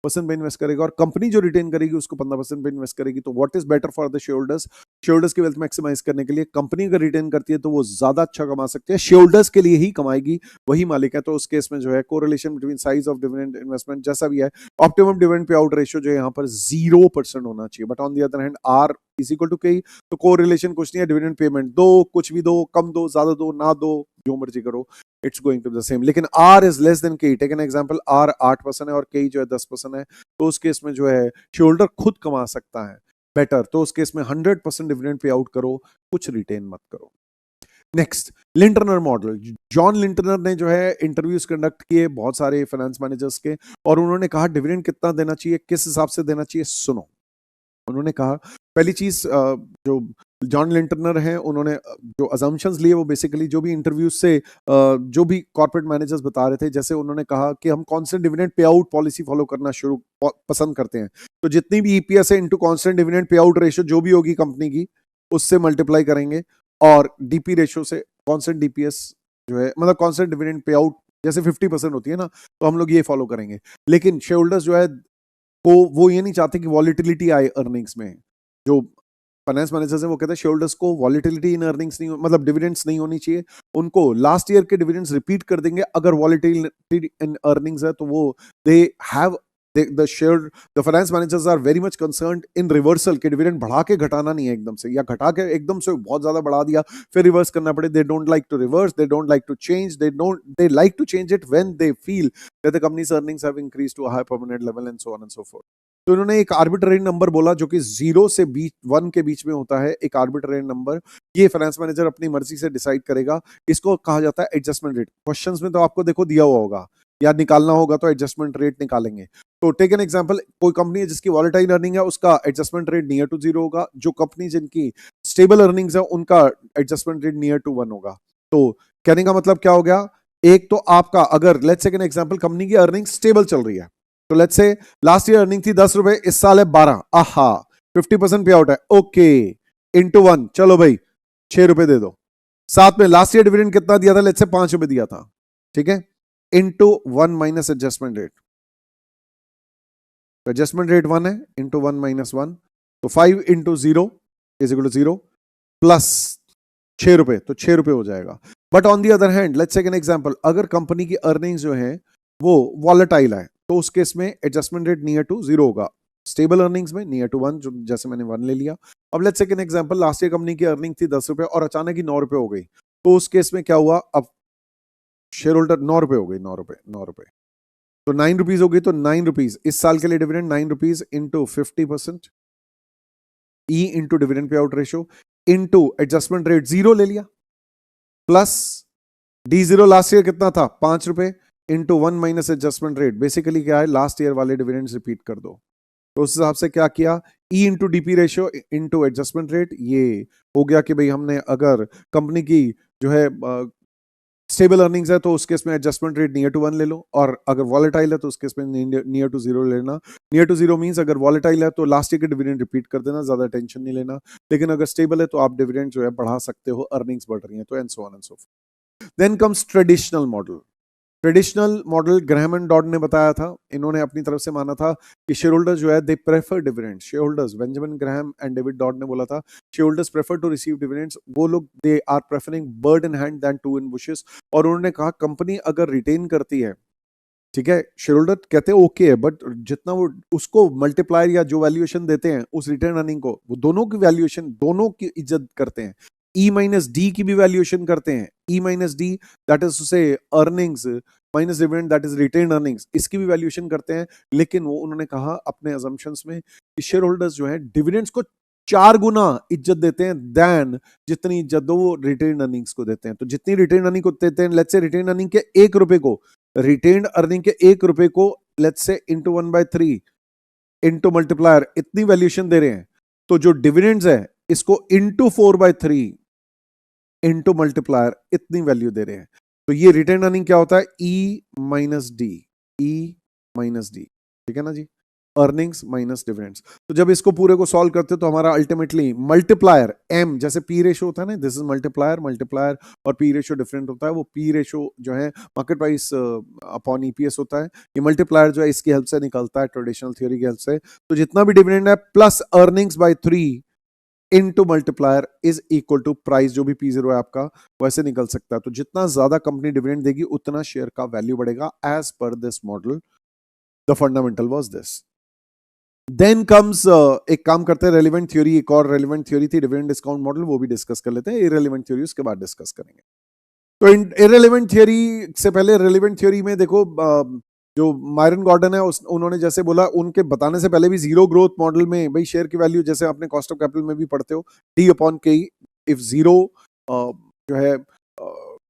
15% पे इन्वेस्ट करेगा और कंपनी जो रिटेन करेगी उसको 15% पे इन्वेस्ट करेगी। तो what is better for the shareholders? Shareholders की वेल्थ मैक्सिमाइज करने के लिए कंपनी अगर रिटेन करती है तो वो ज्यादा अच्छा कमा सकती है, शेयरहोल्डर्स के लिए ही कमाएगी, वही मालिक है। तो उस केस में जो है correlation between size of dividend investment जैसा भी है, ऑप्टिमम डिविडेंड पे आउट रेशियो जो है यहाँ पर 0% होना चाहिए। But on the other hand R is equal to K, तो कोरिलेशन कुछ नहीं है, डिविडेंड पेमेंट दो, कुछ भी दो, कम दो, ज्यादा दो, ना दो, जो मर्जी करो, it's going to the same. लेकिन R is less than K, take an example, R 8% है और के जो है 10% है, तो उस केस में जो है शेयरहोल्डर खुद कमा सकता है बेटर। तो उस केस में 100% डिविडेंड पे आउट करो, कुछ रिटेन मत करो। Next, Lintner model. John Lintner ने जो है इंटरव्यूज कंडक्ट किए बहुत सारे फाइनेंस मैनेजर्स के, और उन्होंने कहा डिविडेंड कितना देना चाहिए, किस हिसाब से देना चाहिए। सुनो, उन्होंने कहा पहली चीज, जो जॉन लिंटनर हैं, उन्होंने जो अजम्पशंस लिए वो बेसिकली जो भी इंटरव्यूज से जो भी कॉर्पोरेट मैनेजर्स बता रहे थे, जैसे उन्होंने कहा कि हम constant dividend pay out policy follow करना पसंद करते हैं। तो जितनी भी ईपीएस है into constant dividend pay out ratio जो भी होगी कंपनी की, उससे मल्टीप्लाई करेंगे, और डीपी रेशियो से कांस्टेंट डीपीएस जो है, मतलब कांस्टेंट डिविडेंड पे आउट जैसे 50% होती है ना, तो हम लोग ये फॉलो करेंगे। लेकिन शेयर होल्डर्स जो है वो ये नहीं चाहते कि वॉलिटिलिटी आए अर्निंग्स में। जो फाइनेंस मैनेजर्स हैं वो कहते हैं शेयर होल्डर्स को वॉलिटिलिटी इन अर्निंग्स नहीं, मतलब डिविडेंड्स नहीं होनी चाहिए। उनको लास्ट ईयर के डिविडेंड्स रिपीट कर देंगे, अगर वॉलिटिलिटी इन अर्निंग्स है तो वो they have the finance managers are very much concerned in reversal के डिविडेंड बढ़ा के घटाना नहीं है एकदम से, या घटा के एकदम से बहुत ज्यादा बढ़ा दिया फिर रिवर्स करना पड़े। they don't like to reverse, they don't like to change, they like to change it when they feel that the company's earnings have increased to a high permanent level and so on and so forth। तो इन्होंने एक arbitrary number बोला जो कि 0 से 1 के बीच में होता है, एक आर्बिट्रेरी नंबर। ये फाइनेंस मैनेजर अपनी मर्जी से डिसाइड करेगा। इसको कहा जाता है एडजस्टमेंट रेट। क्वेश्चंस में तो आपको देखो दिया हुआ होगा, या निकालना होगा तो एडजस्टमेंट रेट निकालेंगे। तो टेक एन एग्जांपल, कोई कंपनी है जिसकी वॉलेटाइल अर्निंग है, उसका एडजस्टमेंट रेट नियर टू 0 होगा। जो कंपनी जिनकी स्टेबल अर्निंग्स है उनका एडजस्टमेंट रेट नियर टू 1 होगा। तो कहने का मतलब क्या हो गया, एक तो आपका अगर लेट्स से एग्जांपल कंपनी की अर्निंग स्टेबल चल रही है, तो let's say last year earning थी 10 रुपए, इस साल है 12, आहा 50% पे आउट है, ओके इंटू 1, चलो भाई 6 रुपए दे दो। साथ में लास्ट ईयर डिविडेंड कितना दिया था, लेट्स से 5 रुपए दिया था, ठीक है, into 1 minus adjustment rate. Adjustment rate 1 है, इंटू 1 माइनस 1, तो 5 into 0 is equal to 0 plus 6 रुपए, तो 6 रुपए हो जाएगा। But on the other hand let's take an example, अगर कंपनी की अर्निंग्स जो है वो वॉलेटाइल है, तो उस केस में एडजस्टमेंट रेट नियर टू 0 होगा। स्टेबल अर्निंग्स में नियर टू 1, जो जैसे मैंने 1 ले लिया। अब let's take an example, last year company की अर्निंग थी 10 रुपए और अचानक ही 9 रुपए हो गई, तो उस केस में क्या हुआ, अब शेयर होल्डर 9 रुपए हो गई, 9 रुपए, 9 रुपए, तो 9 रुपीज हो गई, तो 9 रुपीज इस साल के लिए dividend 9 rupees into 50% E into dividend पे out ratio into adjustment rate 0 ले लिया, प्लस D0 लास्ट ईयर कितना था 5 रुपए, into 1 minus adjustment rate. Basically क्या है, लास्ट ईयर वाले डिविडेंड्स रिपीट कर दो। तो उस हिसाब से क्या किया, E into DP ratio into adjustment rate. ये हो गया कि भाई हमने अगर कंपनी की जो है स्टेबल अर्निंग्स है तो उस केस में एडजस्टमेंट रेट नियर टू 1 ले लो, और अगर वॉलेटाइल है तो उस केस में नियर टू 0 लेना। नियर टू 0 मींस अगर वॉलेटाइल है तो लास्ट ईयर के डिविडेंड रिपीट कर देना, ज्यादा टेंशन नहीं लेना। लेकिन अगर स्टेबल है तो आप डिविडेंड जो है बढ़ा सकते हो, अर्निंग्स बढ़ रही हैं तो, and so on and so forth. Then comes traditional model. Traditional model Graham and Dodd ने बताया था, इन्होंने अपनी तरफ से माना था कि शेयर होल्डर्स जो है they prefer dividends. Share holders, Benjamin Graham and David Dodd ने बोला था share holders prefer to receive dividends. वो लोग they are preferring bird in hand than two in bushes. और उन्होंने कहा कंपनी अगर रिटेन करती है, ठीक है, शेयर होल्डर कहते हैं ओके है, बट जितना वो उसको मल्टीप्लायर या जो वैल्यूएशन देते हैं उस रिटर्न अर्निंग को, वो दोनों की वैल्यूएशन, दोनों की इज्जत करते हैं। ई माइनस डी की भी वैल्यूएशन करते हैं। E minus D that is to say earnings minus dividend that is retained earnings, इसकी भी वैल्यूएशन करते हैं। लेकिन वो उन्होंने कहा अपने अजम्पशंस में कि शेयर होल्डर्स जो है डिविडेंड्स को 4 गुना इज्जत देते हैं देन जितनी इज्जत दो वो रिटेन अर्निंग्स को देते हैं। तो जितनी रिटेन अर्निंग को देते हैं, लेट्स से रिटेन अर्निंग के 1 रुपए को, रिटेन अर्निंग के 1 रुपए को let's say into 1/3 into multiplier, इतनी वैल्यूएशन दे रहे हैं। तो जो डिविडेंड्स है इसको इंटू 4/3 इंटू मल्टीप्लायर, इतनी वैल्यू दे रहे हैं। तो ये रिटेन अर्निंग क्या होता है, ई माइनस डी, ई माइनस डी, ठीक है ना जी। Earnings minus dividends. तो जब इसको पूरे को सॉल्व करते तो हमारा अल्टीमेटली मल्टीप्लायर एम, जैसे पी रेशो होता है ना, दिस इज मल्टीप्लायर, मल्टीप्लायर और पी रेशो डिफरेंट होता है। वो पी रेशो जो है मार्केट प्राइस अपॉन ईपीएस होता है, ये मल्टीप्लायर जो है इसकी हेल्प से निकलता है, ट्रेडिशनल थ्योरी की हेल्प से। तो जितना भी डिविडेंड है plus earnings by 3 into multiplier is equal to price, जो भी P0 है आपका वैसे निकल सकता है। तो जितना ज्यादा कंपनी डिविडेंड देगी उतना शेयर का वैल्यू बढ़ेगा as per this model. The fundamental was this. Then comes एक काम करते हैं रेलिवेंट थ्योरी, एक और रेलिवेंट थ्योरी थी डिविडेंड डिस्काउंट मॉडल, वो भी डिस्कस कर लेते हैं। इररिलेवेंट थ्योरी उसके बाद डिस्कस करेंगे। तो इररिलेवेंट थ्योरी से पहले रेलिवेंट थ्योरी में देखो, जो मायरन गॉर्डन है उन्होंने जैसे बोला, उनके बताने से पहले भी जीरो ग्रोथ मॉडल में भाई शेयर की वैल्यू जैसे आपने कॉस्ट ऑफ कैपिटल में भी पढ़ते हो, डी अपॉन के, इफ जीरो जो है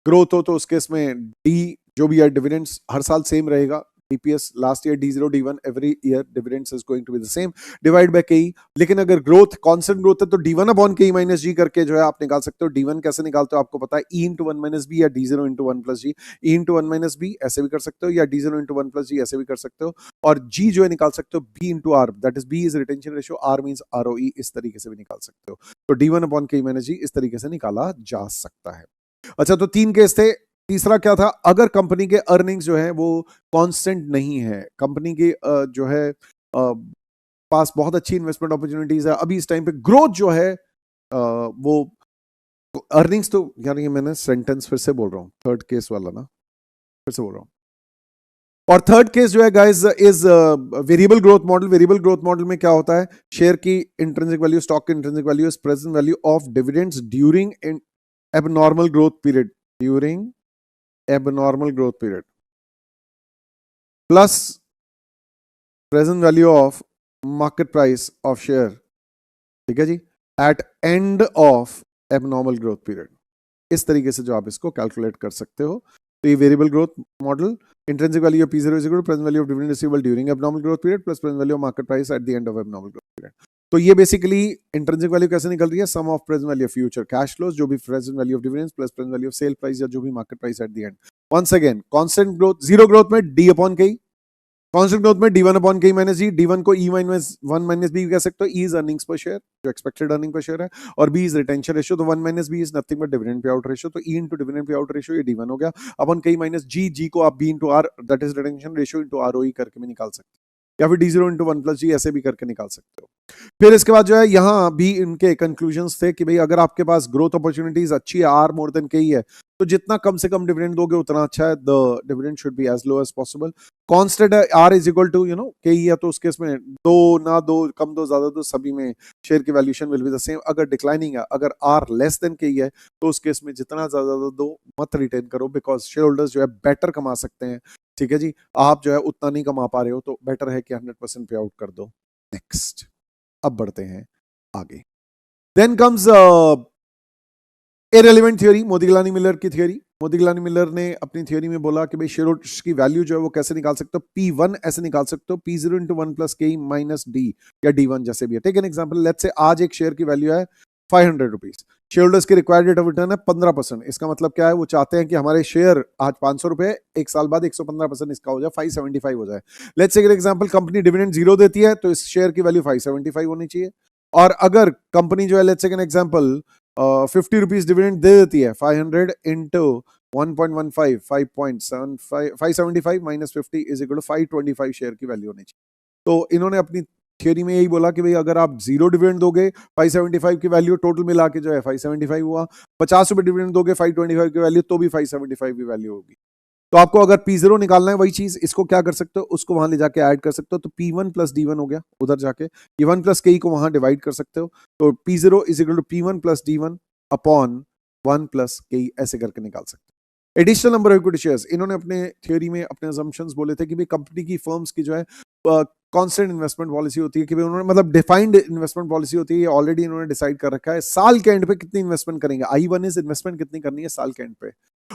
ग्रोथ हो तो उस केस में डी जो भी है डिविडेंड्स हर साल सेम रहेगा। DPS last year D0 D1 every year dividends is going to be the same divide by KE। लेकिन अगर ग्रोथ कांस्टेंट ग्रोथ है तो D1 upon KE minus G करके जो है आप निकाल सकते हो। D1 कैसे निकालते हो आपको पता है, E इंटू 1 माइनस बी या D0 इंटू 1 प्लस जी। E इंटू 1 माइनस बी ऐसे भी कर सकते हो, या D0 इंटू 1 प्लस जी ऐसे भी कर सकते हो। और G जो है निकाल सकते हो B into R, that is B is retention ratio, R means ROE, इस तरीके से भी निकाल सकते हो। तो D1 upon KE minus G इस तरीके से निकाला जा सकता है। अच्छा, तो 3 केस थे। तीसरा क्या था, अगर कंपनी के अर्निंग्स जो है वो कांस्टेंट नहीं है, कंपनी की जो है पास बहुत अच्छी इन्वेस्टमेंट अपॉर्चुनिटीज है, अभी इस टाइम पे ग्रोथ जो है वो अर्निंग्स, तो यार ये मैंने सेंटेंस फिर से बोल रहा हूं, थर्ड केस वाला ना, फिर से बोल रहा हूं। और थर्ड केस जो है guys is variable growth model. Variable growth model में क्या होता है, शेयर की इंट्रिंसिक वैल्यू, स्टॉक की intrinsic value is present value of dividends during abnormal growth period, during abnormal growth period, plus present value of market price of share, ठीक है जी, at end of abnormal growth period। इस तरीके से जो आप इसको calculate कर सकते हो। तो ये variable growth model, intrinsic value of P0 is equal to present value of dividend receivable during abnormal growth period plus present value of market price at the end of abnormal growth period। तो ये basically intrinsic value कैसे निकल रही है, sum of present value of future cash flows, जो भी present value of dividends plus present value of sale price या जो भी market price at the end. Once again constant growth, zero growth में D upon K, constant growth में D1 upon के minus जी, D1 को E minus 1 minus B कह सकते हो। E is earnings per share, जो एक्सपेक्टेड अर्निंग पर शेयर है, और B इज रिटेंशन रेशियो, तो 1 minus B is nothing but dividend पे आउट रेशियो। तो E इंटू डिविडेंड पे आउट रेशियो, ये D1 हो गया, अपॉन के माइनस जी को आप B into R, that is retention ratio into ROE करके भी निकाल सकते हो, या फिर D0 इंटू 1 प्लस जी ऐसे भी करके निकाल सकते हो। फिर इसके बाद जो है यहाँ भी इनके कंक्लूजन्स थे कि भाई अगर आपके पास ग्रोथ अपॉर्चुनिटीज अच्छी है, R मोर देन के है, तो जितना कम से कम डिविडेंड दोगे उतना अच्छा है। The dividend should be as low as possible. Constant है, R is equal to K है, तो उस केस में दो ना दो, कम दो ज्यादा दो, सभी में शेयर की valuation will be the same. अगर डिक्लाइनिंग है, अगर R लेस देन के है, तो उस केस में जितना ज्यादा दो मत रिटेन करो, बिकॉज शेयर होल्डर्स जो है बेटर कमा सकते हैं, ठीक है जी। आप जो है उतना नहीं कमा पा रहे हो, तो बेटर है कि 100% पे आउट कर दो। नेक्स्ट, अब बढ़ते हैं आगे। Then comes irrelevant theory, Modigliani की थ्योरी। मोदीगलानी मिलर ने अपनी थ्योरी में बोला कि भाई शेयर होल्डर्स की वैल्यू जो है वो कैसे निकाल सकते हो, P1 ऐसे निकाल सकते हो, P0 इंटू 1 प्लस के माइनस डी, या D1 जैसे भी है। Take an example, let's say आज एक शेयर की वैल्यू है 500 रुपीज, शेयर होल्डर्स की रिक्वायर्ड रेट ऑफ रिटर्न है 15%। इसका मतलब क्या है, वो चाहते हैं कि हमारे शेयर आज 500 रुपए, एक साल बाद 115% इसका हो जाए, 575 हो जाए। Let's say example, company dividend 0 देती है, तो इस शेयर की वैल्यू 575 होनी चाहिए। और अगर कंपनी जो है, let's say example 50 rupees dividend दे देती है, 500 into 1.15, 5.75, 575 minus 50 is equal to 525 share की वैल्यू होनी चाहिए। तो इन्होंने अपनी थ्योरी में यही बोला कि भाई अगर आप 0 डिविडेंड दोगे, 575 की वैल्यू टोटल मिला के जो है 575 हुआ, 50 रुपए डिविडेंड दोगे 525 की वैल्यू, तो भी 575 की वैल्यू होगी। तो आपको अगर P0 निकालना है, वही चीज इसको क्या कर सकते हो, उसको वहां ले जाके ऐड कर सकते हो। तो P1 प्लस D1 हो गया, उधर जाके ये 1 प्लस के को वहां डिवाइड कर सकते हो। तो P0 is equal to P1 plus D1 upon 1 plus K, ऐसे करके निकाल सकते हो। Additional number of equity shares, इन्होंने अपने थ्योरी में अपने असम्पशंस बोले थे कि भाई कंपनी की फर्म्स की जो है कांस्टेंट इन्वेस्टमेंट पॉलिसी होती है, कि भाई उन्होंने मतलब डिफाइंड इन्वेस्टमेंट पॉलिसी होती है, ऑलरेडी इन्होंने डिसाइड कर रखा है साल के एंड पे कितनी इन्वेस्टमेंट करेंगे। I1 इज इन्वेस्टमेंट कितनी करनी है साल के एंड पे,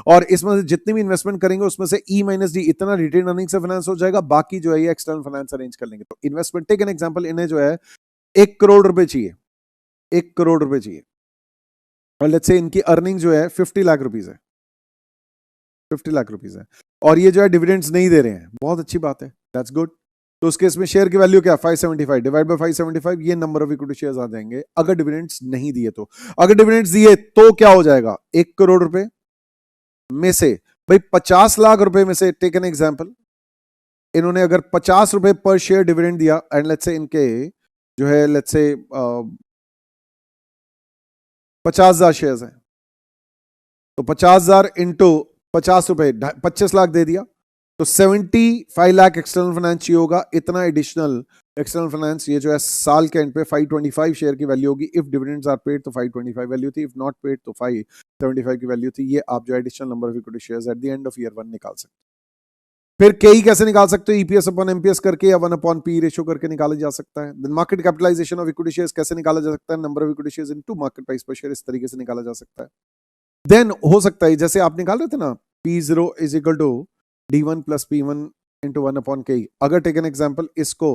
और इसमें से जितनी भी इन्वेस्टमेंट करेंगे उसमें से E माइनस डी इतना रिटेन अर्निंग से फाइनेंस हो जाएगा, बाकी जो है ये एक्सटर्नल फाइनेंस अरेंज कर लेंगे। तो इन्वेस्टमेंट, टेक एन एग्जांपल, इन्हें जो है 1 करोड़ रुपए चाहिए, 1 करोड़ रुपए चाहिए, और लेट्स से इनकी अर्निंग जो है 50 लाख रुपीज है, 50 लाख रुपीज है, और ये जो है डिविडेंड्स नहीं दे रहे हैं। बहुत अच्छी बात है, दैट्स गुड। तो उस केस में शेयर की वैल्यू क्या, 575 डिवाइड बाय 575, ये नंबर ऑफ इक्विटी शेयर्स आ जाएंगे अगर डिविडेंड्स नहीं दिए तो। अगर डिविडेंड्स दिए तो क्या हो जाएगा, 1 करोड़ रुपए में से भाई 50 लाख रुपए में से, टेक एन एग्जांपल, इन्होंने अगर 50 रुपए पर शेयर डिविडेंड दिया एंड लेट्स से इनके जो है लेट्स से 50,000 शेयर्स हैं, तो 50,000 इंटू 50 रुपए 25 लाख दे दिया, तो 75 लाख एक्सटर्नल फाइनेंस चाहिए होगा। इतना एडिशनल एक्सटर्नल फाइनेंस ये जो है साल के एंड पे 525 शेयर की वैल्यू होगी। इफ डिविडेंड्स आर पेड तो 525 वैल्यू थी, इफ नॉट पेड तो 575 की वैल्यू थी। ये आप जो additional number of equity shares at the end of year 1 निकाल सकते हैं। फिर केई कैसे निकाल सकते हो, ईपीएस अपॉन एमपीएस करके या 1/P रेशियो करके निकाला जा सकता है। Then market capitalisation of equity shares कैसे निकाला जा सकता है, number of equity shares into market price per share, इस तरीके से निकाला जा सकता है। देन हो सकता है जैसे आप निकाल रहे थे ना, P0 is equal to D1 plus P1 into 1/K। अगर टेक एन एग्जाम्पल, इसको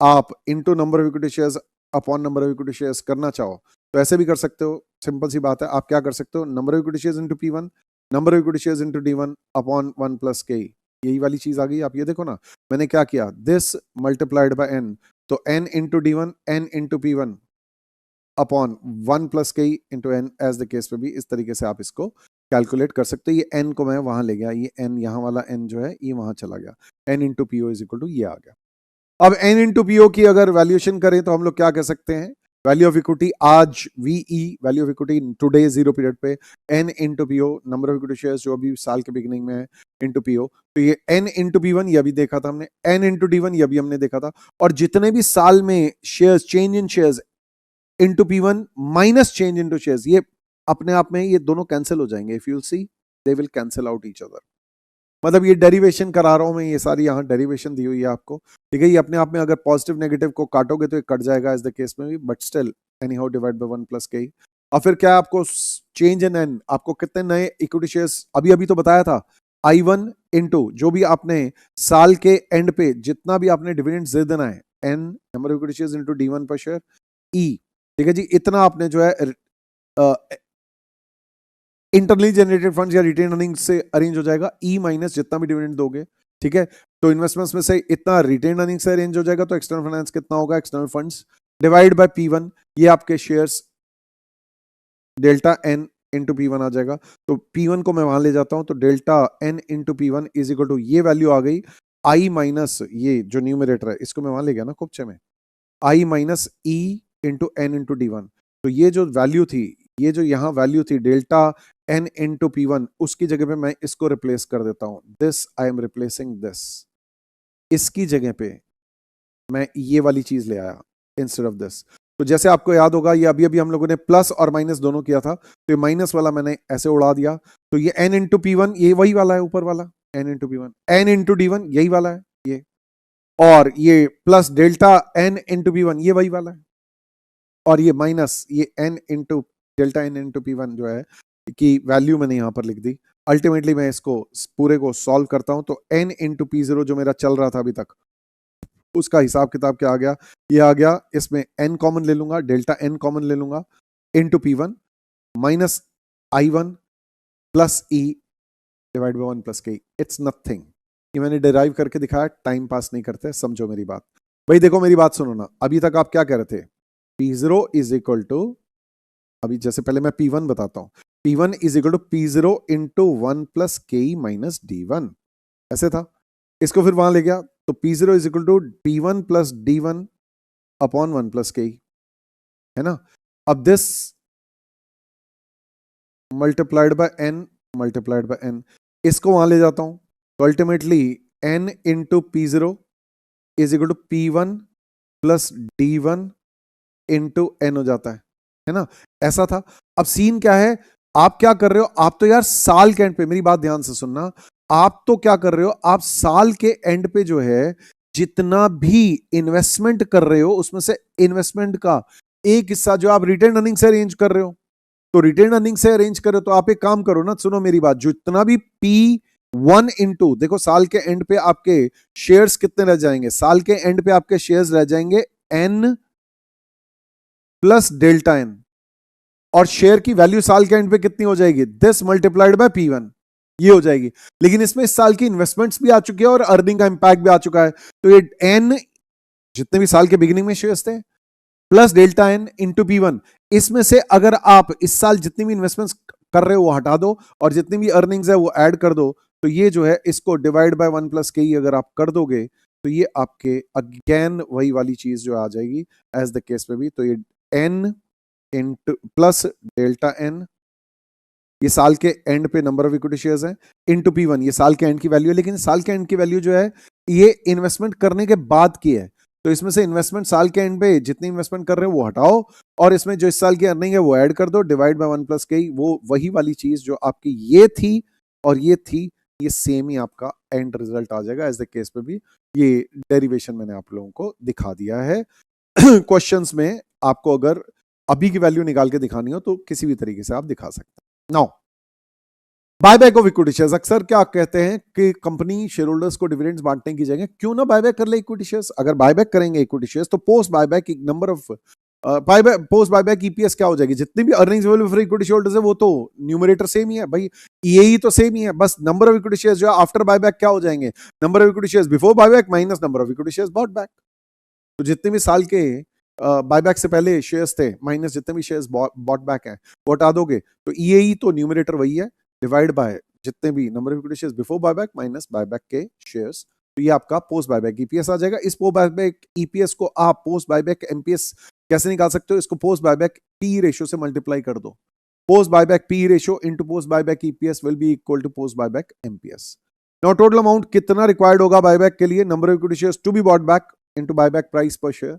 आप into number of equity shares upon number of equity shares करना चाहो तो ऐसे भी कर सकते हो। सिंपल सी बात है, आप क्या कर सकते हो, number of equity shares into P1, number of equity shares into D1 upon 1 plus K। यही वाली चीज आ गई। आप ये देखो ना, मैंने क्या किया, दिस मल्टीप्लाइड बाय n, तो n into D1 n into P1 upon 1 plus K into n, as the case पे भी इस तरीके से आप इसको कैलकुलेट कर सकते हो। ये n को मैं वहां ले गया, ये n यहाँ वाला n जो है ये वहां चला गया, n into PO is equal to ये आ गया। अब n इंटू पीओ की अगर वैल्यूएशन करें तो हम लोग क्या कह सकते हैं, वैल्यू ऑफ इक्विटी आज VE value of equity today zero period पे, n into PO number of equity shares जो अभी साल के बिगिनिंग में है इंटू पीओ, तो ये n इंटू P1 ये अभी देखा था हमने, n इंटू D1 ये अभी हमने देखा था, और जितने भी साल में shares change in shares into P1 minus change into shares, ये अपने आप में ये दोनों कैंसिल हो जाएंगे। If you see they will cancel out each other. मतलब ये डेरिवेशन करा रहा हूं मैं, ये सारी यहाँ डेरिवेशन दी हुई है आपको, ठीक है। ये अपने आप में अगर पॉजिटिव नेगेटिव को काटोगे तो ये कट जाएगा एज द केस में भी, but still any how divide by 1 plus K। और फिर क्या आपको चेंज इन n, आपको कितने नए इक्विटी शेयर्स, अभी अभी तो बताया था I1 इंटू जो भी आपने साल के एंड पे जितना भी आपने डिविडेंड्स दे देना है, n number of equity shares into D1 पर शेयर E, ठीक है जी। इतना आपने जो है इंटरनली जनरेटेड फंड्स या रिटेन अर्निंग्स से अरेंज हो जाएगा, ई माइनस जितना भी डिविडेंड दोगे, ठीक है। तो इन्वेस्टमेंट्स में से इतना रिटेन अर्निंग्स से अरेंज हो जाएगा, तो एक्सटर्नल फाइनेंस कितना होगा, external funds divide by P1, ये आपके shares delta n into P1 आ जाएगा। तो P1 को मैं वहां ले जाता हूं, तो delta n into P1 is equal to ये वैल्यू आ गई I माइनस ये जो न्यूमरेटर है इसको मैं वहां ले गया ना कुपचे में, I minus E into n into D1। तो ये जो वैल्यू थी, ये जो यहाँ वैल्यू थी डेल्टा n इंटू P1, उसकी जगह पे मैं इसको रिप्लेस कर देता हूं, this I am replacing this, इसकी जगह पे मैं ये वाली चीज ले आया इंस्टेड ऑफ दिस। तो जैसे आपको याद होगा, ये अभी अभी हम लोगों ने प्लस और माइनस दोनों किया था, तो ये माइनस वाला मैंने ऐसे उड़ा दिया, तो ये n इंटू P1 ये वही वाला है ऊपर वाला, n into P1, n into D1 यही वाला है ये, और ये plus delta n into P1 ये वही वाला है, और ये माइनस ये n into delta n into P1 जो है की वैल्यू मैंने यहां पर लिख दी। अल्टीमेटली मैं इसको पूरे को सॉल्व करता हूं, तो n इंटू P0 जो मेरा चल रहा था अभी तक, उसका हिसाब किताब क्या आ गया, ये आ गया, इसमें n कॉमन ले लूंगा, डेल्टा n कॉमन ले लूंगा, into P1 minus I1 plus E divide by 1 plus K। It's nothing, ये मैंने डिराइव करके दिखाया, टाइम पास नहीं करते, समझो मेरी बात। भाई देखो मेरी बात सुनो ना, अभी तक आप क्या कह रहे थे, P0 इज इक्वल टू, अभी जैसे पहले मैं P1 बताता हूं, P1 is equal to P0 into 1 plus K minus D1, ऐसे था। इसको फिर वहां ले गया, तो P0 is equal to P1 plus D1 upon 1 plus K, है ना। अब this multiplied by n multiplied by n, इसको वहां ले जाता हूं, तो ultimately n into P0 is equal to P1 plus D1 into n हो जाता है ना, ऐसा था। अब सीन क्या है, आप क्या कर रहे हो, आप तो यार साल के एंड पे, मेरी बात ध्यान से सुनना, आप तो क्या कर रहे हो, आप साल के एंड पे जो है जितना भी इन्वेस्टमेंट कर रहे हो, उसमें से इन्वेस्टमेंट का एक हिस्सा जो आप रिटेन अर्निंग से अरेंज कर रहे हो, तो रिटेन अर्निंग से अरेंज कर रहे हो, तो आप एक काम करो ना, सुनो मेरी बात, जितना भी P1 इंटू, देखो साल के एंड पे आपके शेयर्स कितने रह जाएंगे, साल के एंड पे आपके शेयर्स रह जाएंगे n प्लस डेल्टा n, और शेयर की वैल्यू साल के एंड पे कितनी हो जाएगी, दिस मल्टीप्लाइड बाय P1, ये हो जाएगी। लेकिन इसमें इस साल की इन्वेस्टमेंट्स भी आ चुकी है और अर्निंग का इंपैक्ट भी आ चुका है, तो ये एन जितने भी साल के बिगिनिंग में शेयर्स थे plus delta N into P1, इसमें से अगर आप इस साल जितनी भी इन्वेस्टमेंट्स कर रहे हो वो हटा दो और जितनी भी अर्निंग्स है वो ऐड कर दो, तो ये जो है इसको डिवाइड बाय 1 प्लस के अगर आप कर दोगे तो ये आपके अगेन वही वाली चीज जो आ जाएगी एज द केस में भी। तो ये N into plus delta N, ये साल के एंड पे नंबर ऑफ इक्विटी शेयर्स है, इनटू P1, ये साल के एंड की वैल्यू है। लेकिन साल के एंड की वैल्यू जो है ये इन्वेस्टमेंट करने के बाद की है, तो इसमें से इन्वेस्टमेंट साल के एंड पे जितनी इन्वेस्टमेंट कर रहे हो वो हटाओ और इसमें जो इस साल की अर्निंग है वो ऐड कर दो, डिवाइड बाय 1 प्लस के, वो वही वाली चीज जो आपकी ये थी और ये थी, ये सेम ही आपका एंड रिजल्ट आ जाएगा एज द केस पे भी। ये डेरिवेशन मैंने आप लोगों को दिखा दिया है। क्वेश्चंस में आपको अगर अभी की वैल्यू निकाल के दिखानी हो तो किसी भी तरीके से आप दिखा सकते हैं। Now buyback of equity shares, अक्सर क्या कहते हैं कि कंपनी शेयर होल्डर्स को डिविडेंड्स बांटने की जगह क्यों ना बायबैक कर ले इक्विटी शेयर्स। अगर बायबैक करेंगे इक्विटी शेयर्स तो post buyback number of post buyback EPS क्या हो जाएगी, जितनी भी earnings available for equity share holders है वो तो न्यूमरेटर सेम ही है भाई, ईएई तो सेम ही है, बस नंबर ऑफ इक्विटी शेयर्स जो है आफ्टर बायबैक क्या हो जाएंगे, number of equity shares before buyback minus number of equity shares bought back. तो जितने भी साल के बायबैक से पहले शेयर्स थे माइनस जितने भी शेयर्स बॉट बैक हैं वो हटा दोगे, तो ईएई तो न्यूमरेटर वही है, डिवाइड बाय जितने भी number of equity shares before buyback minus buyback के शेयर्स, तो ये आपका पोस्ट बायबैक ईपीएस आ जाएगा। इस पोस्ट बायबैक ईपीएस को आप पोस्ट बायबैक एमपीएस कैसे निकाल सकते हो, इसको पोस्ट बायबैक पी रेशियो से मल्टीप्लाई कर दो, post buyback P ratio into post buyback EPS will be equal to post buyback MPS. Now total amount कितना रिक्वायर्ड होगा बायबैक के लिए, number of equity shares to be bought back into buyback price per share.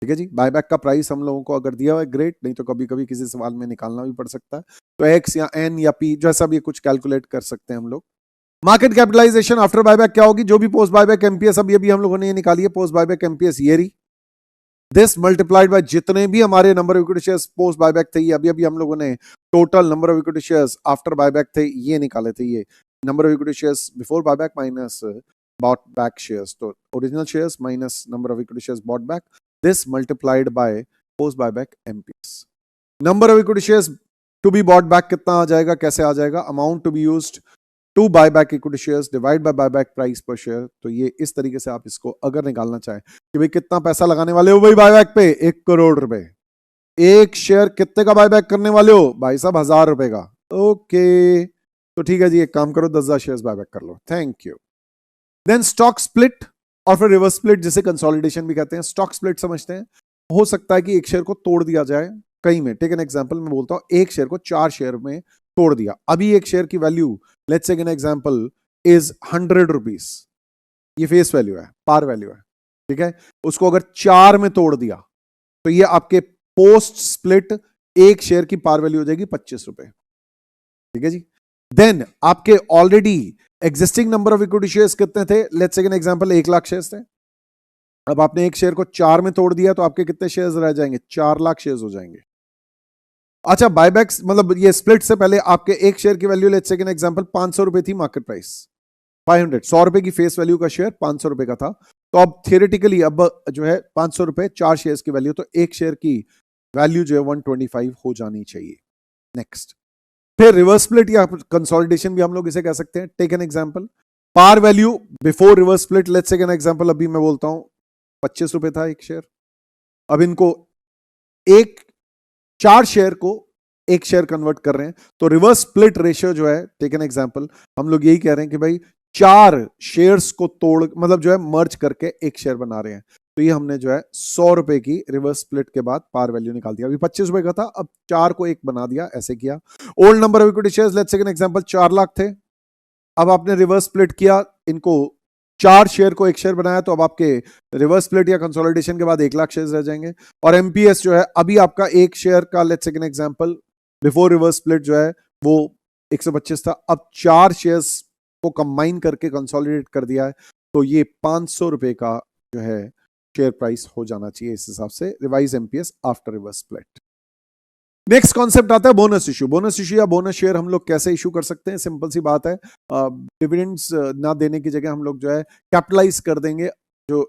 ठीक है जी, buyback का price हम लोगों को अगर दिया हुआ है ग्रेट, नहीं तो कभी कभी किसी सवाल में निकालना भी पड़ सकता है, तो एक्स या एन या पी जैसा भी कुछ कैलकुलेट कर सकते हैं हम लोग। मार्केट कैपिटलाइजेशन आफ्टर बायबैक क्या होगी, जो भी पोस्ट बायबैक एमपीएस अभी हम लोगों ने ये निकाली है, पोस्ट बायबैक एमपीएस ये रही, दिस मल्टीप्लाइड बाय जितने भी हमारे number of equity shares post buyback थे, ये अभी हम लोगों ने total number of equity shares after buyback थे ये निकाले थे, ये number of equity shares before buyback minus bought back shares, तो original shares minus number of equity shares bought back, this multiplied by post buyback MPS. Number of equity shares to be bought back कितना आ जाएगा, कैसे आ जाएगा, amount to be used to buy back equity shares divide by buyback price per share। तो ये इस तरीके से आप इसको अगर निकालना चाहें कि भाई कितना पैसा लगाने वाले हो भाई बायबैक पे, 1 करोड़ रुपए, एक शेयर कितने का बायबैक करने वाले हो भाई साहब, 1000 रुपए का। ओके तो ठीक है जी, एक काम करो 10,000 शेयर्स बायबैक कर लो, thank you. Then stock split और फिर रिवर्स स्प्लिट जिसे कंसोलिडेशन भी कहते हैं। स्टॉक स्प्लिट समझते हैं, हो सकता है कि एक शेयर को तोड़ दिया जाए कहीं में, टेक एन एग्जांपल मैं बोलता हूं, एक शेयर को 4 शेयर में तोड़ दिया, अभी एक शेयर की value let's say an example is 100 rupees, ये फेस वैल्यू है, पार वैल्यू है, ठीक है, उसको अगर 4 में तोड़ दिया तो ये आपके पोस्ट स्प्लिट एक शेयर की पार वैल्यू हो जाएगी 25 रुपए। ठीक है जी, देन आपके already existing number of equity shares कितने थे, let's say an example 1 lakh shares थे, अब आपने एक शेयर को 4 में तोड़ दिया तो आपके कितने शेयर्स रह जाएंगे, 4 लाख शेयर्स हो जाएंगे। अच्छा बायबैक्स मतलब ये स्प्लिट से पहले आपके एक शेयर की value let's say an example 500 रुपए थी, मार्केट प्राइस 500, 100 रुपए की फेस वैल्यू का शेयर 500 रुपए का था, तो अब थियोरेटिकली अब जो है 500 रुपए 4 शेयर्स की वैल्यू, तो एक शेयर की वैल्यू जो है 125 हो जानी चाहिए। नेक्स्ट फिर रिवर्स स्प्लिट या कंसोलिडेशन भी हम लोग इसे कह सकते हैं। Take an example, par value before reverse split let's say an example अभी मैं बोलता हूं 25 रुपए था एक शेयर, अब इनको एक 4 शेयर को एक शेयर कन्वर्ट कर रहे हैं, तो रिवर्स स्प्लिट रेशियो जो है, टेक एन एग्जांपल हम लोग यही कह रहे हैं कि भाई 4 शेयर्स को तोड़ मतलब जो है मर्ज करके एक शेयर बना रहे हैं, तो ये हमने जो है 100 रुपए की रिवर्स स्प्लिट के बाद पार वैल्यू निकाल दिया, अभी 25 रुपए का था, अब 4 को एक बना दिया, ऐसे किया। Old number of equity shares let's say an example 4 lakh थे, अब आपने रिवर्स स्प्लिट किया, इनको 4 शेयर को एक शेयर बनाया, तो अब आपके रिवर्स स्प्लिट या कंसोलिडेशन के बाद 1 लाख शेयर रह जाएंगे। और एमपीएस जो है अभी आपका एक शेयर का let's say an example before reverse split जो है वो 125 था, अब 4 शेयर्स को कंबाइन करके कंसोलिडेट कर दिया है, तो ये 500 रुपए का जो है शेयर प्राइस हो जाना चाहिए इस हिसाब से, revise MPS after reverse split. Next concept आता है बोनस इशू। बोनस इशू या बोनस शेयर हम लोग कैसे इशू कर सकते हैं, सिंपल सी बात है, डिविडेंड्स ना देने की जगह हम लोग जो है कैपिटलाइज कर देंगे जो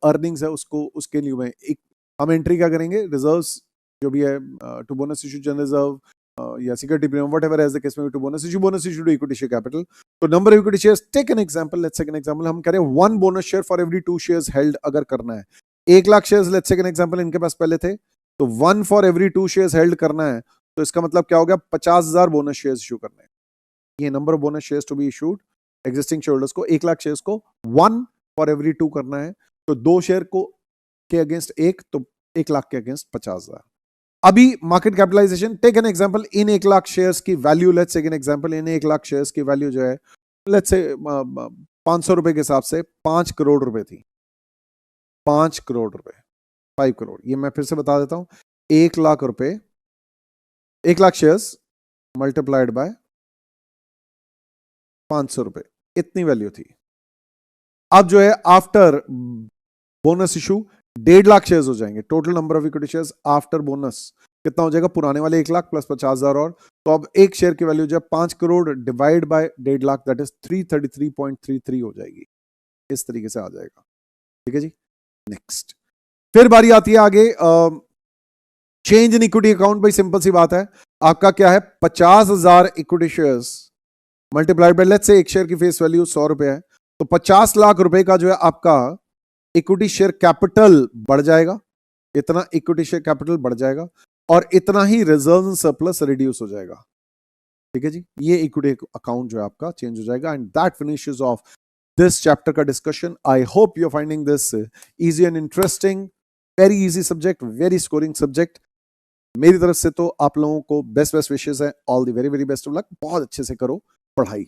अर्निंग्स है उसको, उसके लिए में एक हम एंट्री क्या करेंगे, रिजर्व्स जो भी है to bonus issue general reserve या security premium, whatever as the case में, to bonus issue to equity share capital. तो number of equity shares, take an example, let's take an example, हम कह रहे हैं 1 bonus share for every 2 shares held अगर करना है. 1 lakh shares let's take an example इनके पास पहले थे, तो 1 फॉर एवरी 2 शेयर्स हेल्ड करना है, तो इसका मतलब क्या हो गया, 50,000 बोनस शेयर्स इशू करने हैं. ये number of bonus shares to be issued existing share holders को. 1 लाख शेयर्स को 1 फॉर एवरी 2 करना है, तो 2 शेयर को के अगेंस्ट 1, तो 1 लाख के अगेंस्ट 50,000. अभी market capitalization, take an example, इन 1 लाख शेयर्स की value, let's take an example, इन 1 लाख शेयर्स की वैल्यू जो है, लेट्स से 500 रुपए के हिसाब से 5 करोड़ रुपए थी. 5 करोड़ रुपए, 5 करोड़. ये मैं फिर से बता देता हूं, 1 लाख रुपए, 1 लाख शेयर्स मल्टीप्लाइड बाय 500 रुपए, इतनी वैल्यू थी. अब जो है after bonus issue 1.5 lakh shares हो जाएंगे. Total number of equity shares after bonus कितना हो जाएगा, पुराने वाले 1 लाख प्लस 50,000 और, तो अब एक शेयर की वैल्यू जो है 5 crore divide by 1.5 lakh, that is 333.33 हो जाएगी. इस तरीके से आ जाएगा. ठीक है जी. नेक्स्ट, फिर बारी आती है आगे चेंज इन इक्विटी अकाउंट. भाई सिंपल सी बात है, आपका क्या है, 50,000 equity shares multiplied by, let's say एक शेयर की फेस वैल्यू 100 रुपए है, तो 50 लाख रुपए का जो है आपका इक्विटी शेयर कैपिटल बढ़ जाएगा. इतना इक्विटी शेयर कैपिटल बढ़ जाएगा और इतना ही रिजर्व सरप्लस रिड्यूस हो जाएगा. ठीक है जी. ये इक्विटी अकाउंट जो है आपका चेंज हो जाएगा. And that finishes off this chapter का discussion. I hope you are finding this easy and interesting. Very easy subject, very scoring subject. मेरी तरफ से तो आप लोगों को बेस्ट विशेस है. All the very very best of luck. बहुत अच्छे से करो पढ़ाई.